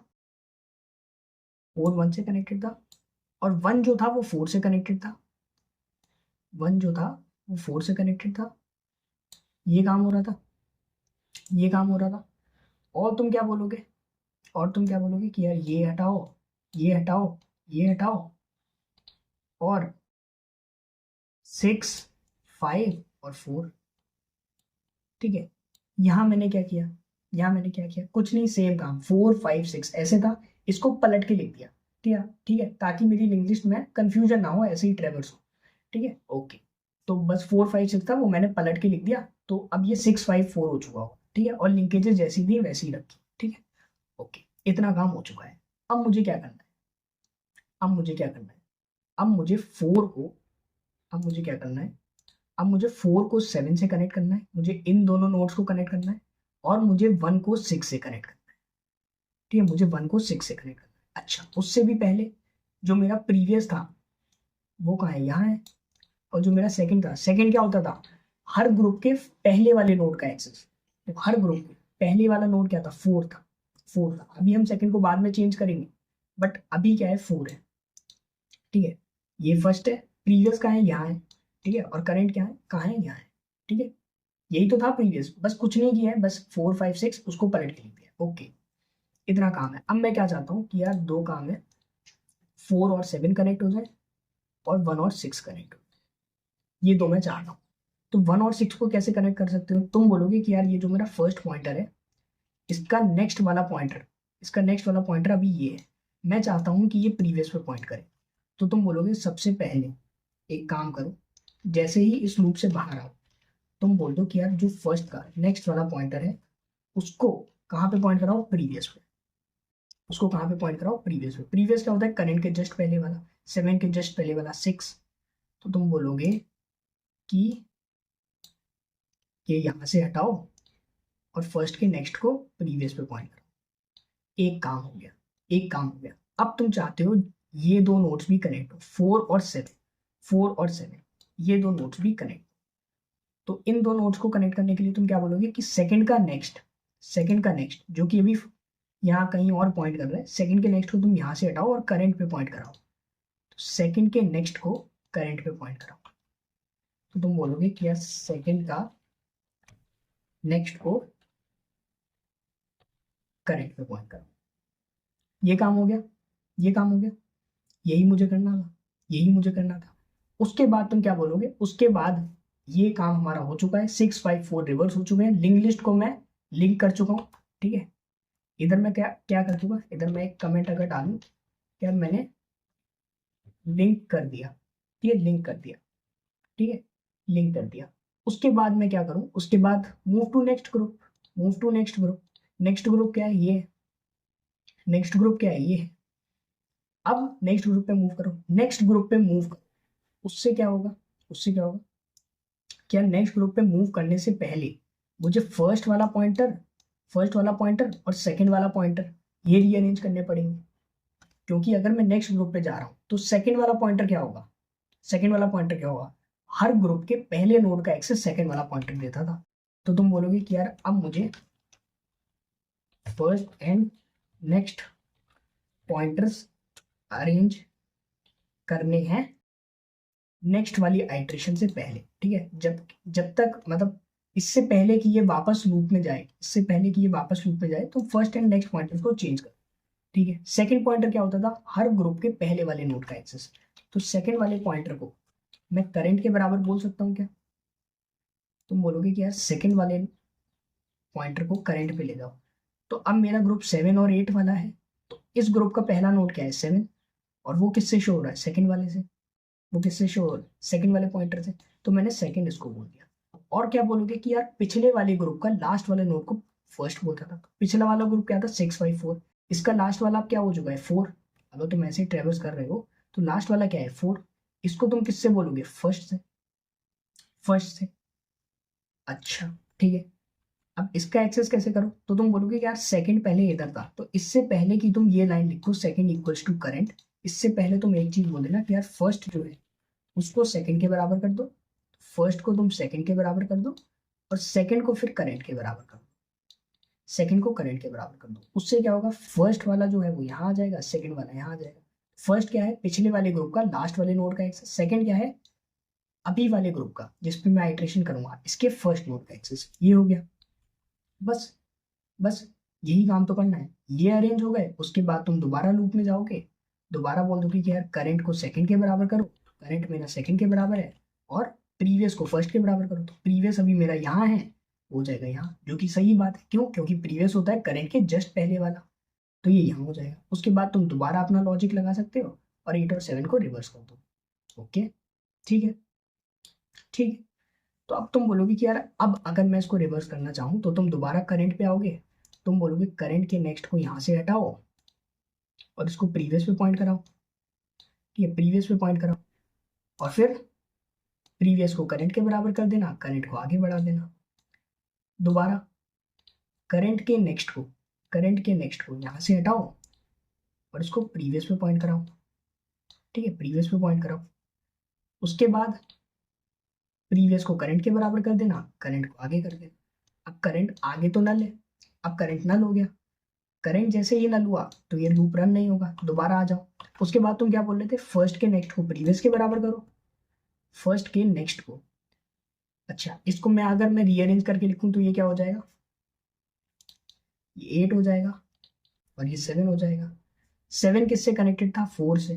4 1 से कनेक्टेड था, और 1 जो था वो 4 से कनेक्टेड था, 1 जो था वो 4 से कनेक्टेड था। ये काम हो रहा था, ये काम हो रहा था। और तुम क्या बोलोगे, और तुम क्या बोलोगे कि यार ये हटाओ, ये हटाओ, ये हटाओ, और 6 5 और 4, ठीक है। यहाँ मैंने क्या किया, यहाँ मैंने क्या किया, कुछ नहीं, सेम काम, 4 5 6 ऐसे था, इसको पलट के लिख दिया, ठीक है, ठीक है, ताकि मेरी लिंक लिस्ट में कंफ्यूजन ना हो, ऐसे ही ट्रेवर्स हो, ठीक है, ओके। तो बस 4 5 6 था, वो मैंने पलट के लिख दिया, तो अब ये 6 5 4 हो चुका हो, ठीक है, और लिंकेजेस जैसी थी वैसी ही रखी, ठीक है, ओके। इतना काम हो चुका है। अब मुझे क्या करना है, अब मुझे क्या करना है, अब मुझे 4 को, अब मुझे क्या करना है, अब मुझे 4 को 7 से कनेक्ट करना है, मुझे इन दोनों नोड्स को कनेक्ट करना है, और मुझे 1 को 6 से कनेक्ट करना है, ठीक है, मुझे 1 को 6 से कनेक्ट करना है। अच्छा, उससे भी पहले जो मेरा प्रीवियस था वो कहाँ है, यहाँ है, और जो मेरा सेकंड था, सेकंड क्या होता था, हर ग्रुप के पहले वाले नोड का एक्सेस, तो हर ग्रुप के पहले वाला नोड क्या था, 4 था, 4 था। अभी हम सेकंड को बाद में चेंज करेंगे, बट अभी क्या है, 4 है, ठीक है, ये फर्स्ट है, प्रीवियस कहाँ है, यहाँ है, ठीक है, और करंट क्या है, कहाँ है, यहाँ है, ठीक है। यही तो था प्रीवियस, बस कुछ नहीं किया है, बस 4 5 6 उसको पलट के लिख दिया, ओके। इतना काम है। अब मैं क्या चाहता हूँ कि यार दो काम है, 4 और 7 कनेक्ट हो जाए, और 1 और 6 कनेक्ट हो जाए, ये दो मैं चाह रहा हूँ। तो 1 और 6 को कैसे कनेक्ट कर सकते हो, तुम बोलोगे कि यार ये जो मेरा फर्स्ट पॉइंटर है, इसका नेक्स्ट वाला पॉइंटर, इसका नेक्स्ट वाला पॉइंटर अभी ये है, मैं चाहता हूँ कि ये प्रीवियस पे पॉइंट करे। तो तुम बोलोगे सबसे पहले एक काम करो, जैसे ही इस लूप से बाहर आओ, तुम बोल दो कि यार जो फर्स्ट का नेक्स्ट वाला पॉइंटर है, उसको कहाँ पे पॉइंट कराओ, प्रीवियस पे, उसको कहाँ पे पॉइंट कराओ, प्रीवियस पे। प्रीवियस क्या होता है, करंट के जस्ट पहले वाला, 7 के जस्ट पहले वाला 6। तो तुम बोलोगे कि ये यहाँ से हटाओ और फर्स्ट के नेक्स्ट को प्रीवियस पे पॉइंट करो। एक काम हो गया, एक काम हो गया। अब तुम चाहते हो ये दो नोट्स भी कनेक्ट हो, 4 और 7, 4 और 7, ये दो नोट्स भी कनेक्ट। तो इन दो नोट्स को कनेक्ट करने के लिए तुम क्या बोलोगे कि सेकंड का नेक्स्ट, सेकंड का नेक्स्ट जो कि अभी यहाँ कहीं और पॉइंट कर रहा है, सेकंड के नेक्स्ट को तुम यहाँ से हटाओ और करंट पे पॉइंट कराओ। तो सेकंड के नेक्स्ट को करंट पे पॉइंट कराओ। तो तुम बोलोगे कि यार सेकंड का नेक्स्ट को करंट पे पॉइंट करो। ये काम हो गया, ये काम हो गया, यही मुझे करना था, यही मुझे करना था। उसके बाद तुम क्या बोलोगे, उसके बाद ये काम हमारा हो चुका है, 6 5 4 रिवर्स हो चुके हैं, लिंक लिस्ट को मैं लिंक कर चुका हूँ, ठीक है। इधर मैं क्या क्या कर चुका, इधर मैं एक कमेंट अगर डालूं, क्या मैंने लिंक कर दिया, ठीक है, लिंक कर दिया, ठीक है, लिंक कर दिया। उसके बाद मैं क्या करूं, उसके बाद move to next group, move to next group. Next group क्या है, ये, नेक्स्ट ग्रुप क्या है, ये। अब नेक्स्ट ग्रुप पे मूव करो, नेक्स्ट ग्रुप पे मूव करो। उससे क्या होगा, उससे क्या होगा, क्या नेक्स्ट ग्रुप पे मूव करने से पहले मुझे फर्स्ट वाला पॉइंटर, फर्स्ट वाला पॉइंटर और सेकंड वाला पॉइंटर ये रीअरेंज करने पड़ेंगे। क्योंकि अगर मैं नेक्स्ट ग्रुप पे जा रहा हूँ तो सेकंड वाला पॉइंटर क्या होगा, सेकंड वाला पॉइंटर क्या होगा, हर ग्रुप के पहले नोड का एक्सेस सेकंड वाला पॉइंटर देता था। तो तुम बोलोगे कि यार अब मुझे first and next pointers arrange करने हैं नेक्स्ट वाली आइट्रेशन से पहले, ठीक है। जब जब तक मतलब इससे पहले कि ये वापस लूप में जाए, इससे पहले कि ये वापस लूप में जाए, तो फर्स्ट एंड नेक्स्ट पॉइंटर्स को चेंज कर, ठीक है। सेकंड पॉइंटर क्या होता था, हर ग्रुप के पहले वाले नोड का एक्सेस। तो सेकंड वाले पॉइंटर को मैं करंट के बराबर बोल सकता हूँ क्या, तुम बोलोगे कि यार सेकंड वाले पॉइंटर को करंट पे ले जाओ। तो अब मेरा ग्रुप 7 और 8 वाला है, तो इस ग्रुप का पहला नोड क्या है, 7, और वो किससे शो हो रहा है, सेकंड वाले से, वो किससे शो हो रहा है, सेकंड वाले पॉइंटर से। तो मैंने सेकंड इसको बोल दिया। और क्या बोलोगे कि यार पिछले वाले ग्रुप का लास्ट वाले नोड को फर्स्ट बोलता था, पिछला वाला ग्रुप क्या था, 6 5 4, इसका लास्ट वाला क्या हो चुका है, 4। अगर तुम ऐसे ट्रेवल्स कर रहे हो तो लास्ट वाला क्या है, 4। इसको तुम किससे बोलोगे, फर्स्ट से, फर्स्ट से। अच्छा, ठीक है, अब इसका एक्सेस कैसे करो, तो तुम बोलोगे कि यार सेकंड पहले इधर था, तो इससे पहले कि तुम ये लाइन लिखो सेकंड इक्वल्स टू करंट, इससे पहले तुम एक चीज बोल देना कि यार फर्स्ट जो है उसको सेकंड के बराबर कर दो, फर्स्ट को तुम सेकंड के बराबर कर दो, और सेकंड को फिर करंट के बराबर कर दो, सेकंड को करंट के बराबर कर दो। उससे क्या होगा, फर्स्ट वाला जो है वो यहाँ आ जाएगा, सेकंड वाला यहाँ आ जाएगा। फर्स्ट क्या है, पिछले वाले ग्रुप का लास्ट वाले नोड का एक्सेस, सेकंड क्या है, अभी वाले ग्रुप का जिसपे मैं आइट्रेशन करूंगा इसके फर्स्ट नोड का एक्सेस। ये हो गया, बस बस यही काम तो करना है। ये अरेंज हो गए, उसके बाद तुम दोबारा लूप में जाओगे, दोबारा बोल दोगे कि यार करंट को सेकंड के बराबर करो, करंट मेरा सेकंड के बराबर है, और प्रीवियस को फर्स्ट के बराबर करो, तो प्रीवियस अभी मेरा यहाँ है, हो जाएगा यहाँ, जो कि सही बात है। क्यों, क्योंकि प्रीवियस होता है करंट के जस्ट पहले वाला, तो ये यहाँ हो जाएगा। उसके बाद तुम दोबारा अपना लॉजिक लगा सकते हो और 8 और 7 को रिवर्स कर दो। ओके, ठीक है, ठीक है। तो अब तुम बोलोगे कि यार अब अगर मैं इसको रिवर्स करना चाहूँ तो तुम दोबारा करंट पे आओगे, तुम बोलोगे करंट के नेक्स्ट को यहाँ से हटाओ और इसको प्रीवियस पे पॉइंट कराओ, ठीक है, प्रीवियस पे पॉइंट कराओ, और फिर प्रीवियस को करंट के बराबर कर देना, करंट को आगे बढ़ा देना। दोबारा करंट के नेक्स्ट को यहाँ से हटाओ और इसको प्रीवियस पे पॉइंट कराओ, ठीक है, प्रीवियस पे पॉइंट कराओ। उसके बाद प्रीवियस को करंट के बराबर कर देना, करंट को आगे कर देना। अब करंट आगे तो नल है, अब करंट नल हो गया, करंट जैसे ही नल हुआ तो ये लूप रन नहीं होगा, दोबारा आ जाओ। उसके बाद तुम क्या बोल रहे थे, फर्स्ट के नेक्स्ट को प्रीवियस के बराबर करो, फर्स्ट के नेक्स्ट को। अच्छा, इसको मैं अगर मैं रीअरेंज करके लिखूं तो ये क्या हो जाएगा, ये 8 हो जाएगा और ये 7 हो जाएगा। 7 किससे कनेक्टेड था, 4 से,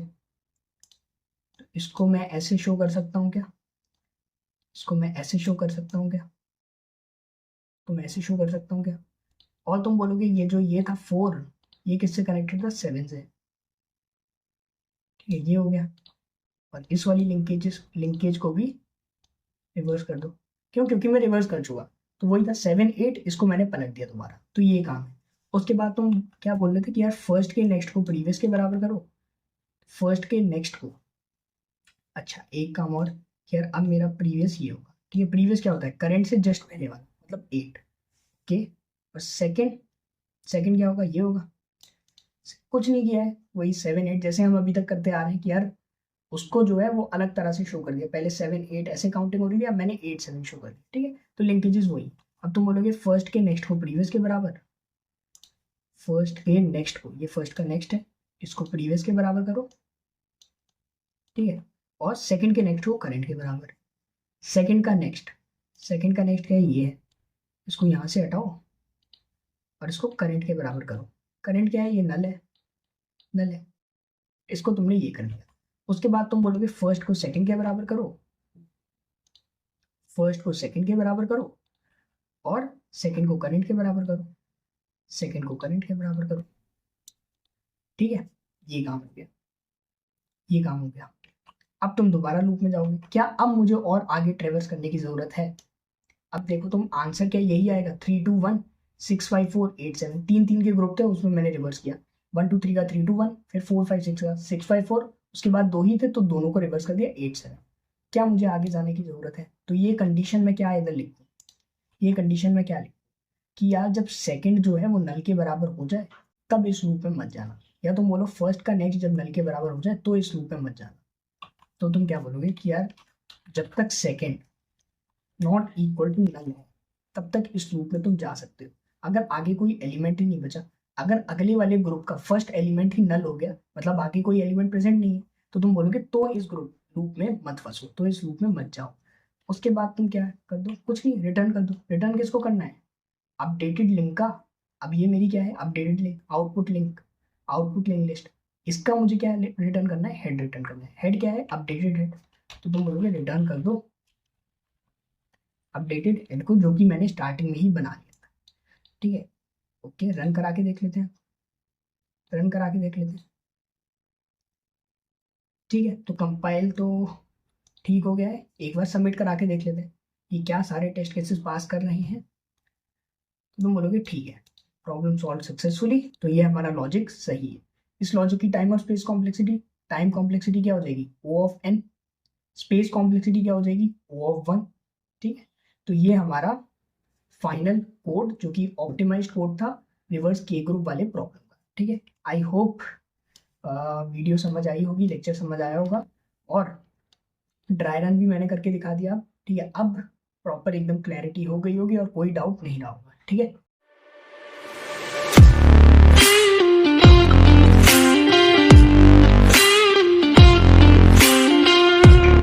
तो इसको मैं ऐसे शो कर सकता हूँ क्या, इसको मैं ऐसे शो कर सकता हूँ क्या, तो मैं ऐसे शो कर सकता हूँ क्या। और तुम बोलोगे ये जो ये था 4, ये किससे कनेक्टेड था, 7 से, ठीक है, ये हो गया। और इस वाली लिंकेज को भी रिवर्स कर दो। क्यों, क्योंकि मैं रिवर्स कर चुका, तो वही था 7 8, इसको मैंने पलट दिया दोबारा, तो ये काम है। उसके बाद तुम क्या बोल रहे थे कि यार फर्स्ट के नेक्स्ट को प्रीवियस के बराबर करो, फर्स्ट के नेक्स्ट को। अच्छा, एक काम और कि यार अब मेरा प्रीवियस ये होगा, ठीक है, प्रीवियस क्या होता है, करंट से जस्ट पहले वाला, मतलब 8, ओके। और सेकंड क्या होगा, ये होगा। कुछ नहीं किया है, वही 7 8 जैसे हम अभी तक करते आ रहे हैं कि यार उसको जो है वो अलग तरह से शो कर दिया, पहले 7 8 ऐसे काउंटिंग हो रही थी, अब मैंने 8 7 शो कर दिया, ठीक है। तो लिंकेजेस वही। अब तुम बोलोगे फर्स्ट के नेक्स्ट को प्रीवियस के बराबर, फर्स्ट के नेक्स्ट को, ये फर्स्ट का नेक्स्ट है, इसको प्रीवियस के बराबर करो, ठीक है, और सेकंड के नेक्स्ट को करंट के बराबर। सेकंड का नेक्स्ट क्या है, ये है, इसको यहाँ से हटाओ और इसको करंट के बराबर करो। करंट क्या है, ये नल है, इसको तुमने ये कर दिया। उसके बाद तुम बोलोगे फर्स्ट को सेकंड के बराबर करो, फर्स्ट को सेकंड के बराबर करो, और सेकंड को करंट के बराबर करो, सेकंड को करंट के बराबर करो, ठीक है। ये काम हो गया, ये काम हो गया। अब तुम दोबारा लूप में जाओगे, क्या अब मुझे और आगे ट्रेवर्स करने की जरूरत है। अब देखो तुम आंसर क्या यही आएगा, 3 2 1 6 5 4 8 7, 3 3 के ग्रुप थे, उसमें मैंने रिवर्स किया, 1 2 3 का 3 2 1, फिर 4 5 6 का 6 5 4, उसके बाद 2 ही थे तो दोनों को रिवर्स कर दिया 8 7। क्या मुझे आगे जाने की जरूरत है, तो ये कंडीशन में क्या इधर लिखूं, ये कंडीशन में क्या लिखूं कि यार जब सेकंड जो है वो नल के बराबर हो जाए तब इस लूप में मत जाना, या तुम बोलो फर्स्ट का नेक्स्ट जब नल के बराबर हो जाए तो इस लूप में मत जाना। तो तुम क्या बोलोगे कि यार जब तक second not equal to null है तब तक इस लूप में तुम जा सकते हो। अगर आगे कोई एलिमेंट ही नहीं बचा, अगर अगले वाले ग्रुप का फर्स्ट एलिमेंट ही नल हो गया, मतलब आगे कोई एलिमेंट प्रेजेंट नहीं है, तो तुम बोलोगे तो इस ग्रुप लूप में मत फंसो, तो इस लूप में मत जाओ। उसके बाद तुम क्या कर दो, कुछ नहीं, रिटर्न कर दो। रिटर्न किसको करना है, अपडेटेड लिंक का। अब ये मेरी क्या है, updated link, output link list, इसका मुझे क्या रिटर्न करना है, हेड रिटर्न करना है। हेड क्या है, अपडेटेड हेड, तो तुम बोलोगे रिटर्न कर दो अपडेटेड हेड को, जो कि मैंने स्टार्टिंग में ही बना लिया था, ठीक है। ओके, रन करा के देख लेते हैं, ठीक है। तो कंपाइल तो ठीक हो गया है, एक बार सबमिट करा के देख लेते हैं कि क्या सारे टेस्ट केसेस पास कर रहे हैं। तो तुम बोलोगे ठीक है, प्रॉब्लम सॉल्व सक्सेसफुली, तो ये हमारा लॉजिक सही है। इस लॉजिक की टाइम और स्पेस कॉम्प्लेक्सिटी, टाइम कॉम्प्लेक्सिटी क्या हो जाएगी, O of n, space complexity क्या हो जाएगी, O ऑफ 1, ठीक है। तो ये हमारा फाइनल कोड जो कि ऑप्टिमाइज्ड कोड था रिवर्स के ग्रुप वाले प्रॉब्लम का। ठीक है, आई होप वीडियो समझ आई होगी, लेक्चर समझ आया होगा, और ड्राई रन भी मैंने करके दिखा दिया। ठीक है, अब प्रॉपर एकदम क्लैरिटी हो गई होगी और कोई डाउट नहीं रहा होगा। ठीक है।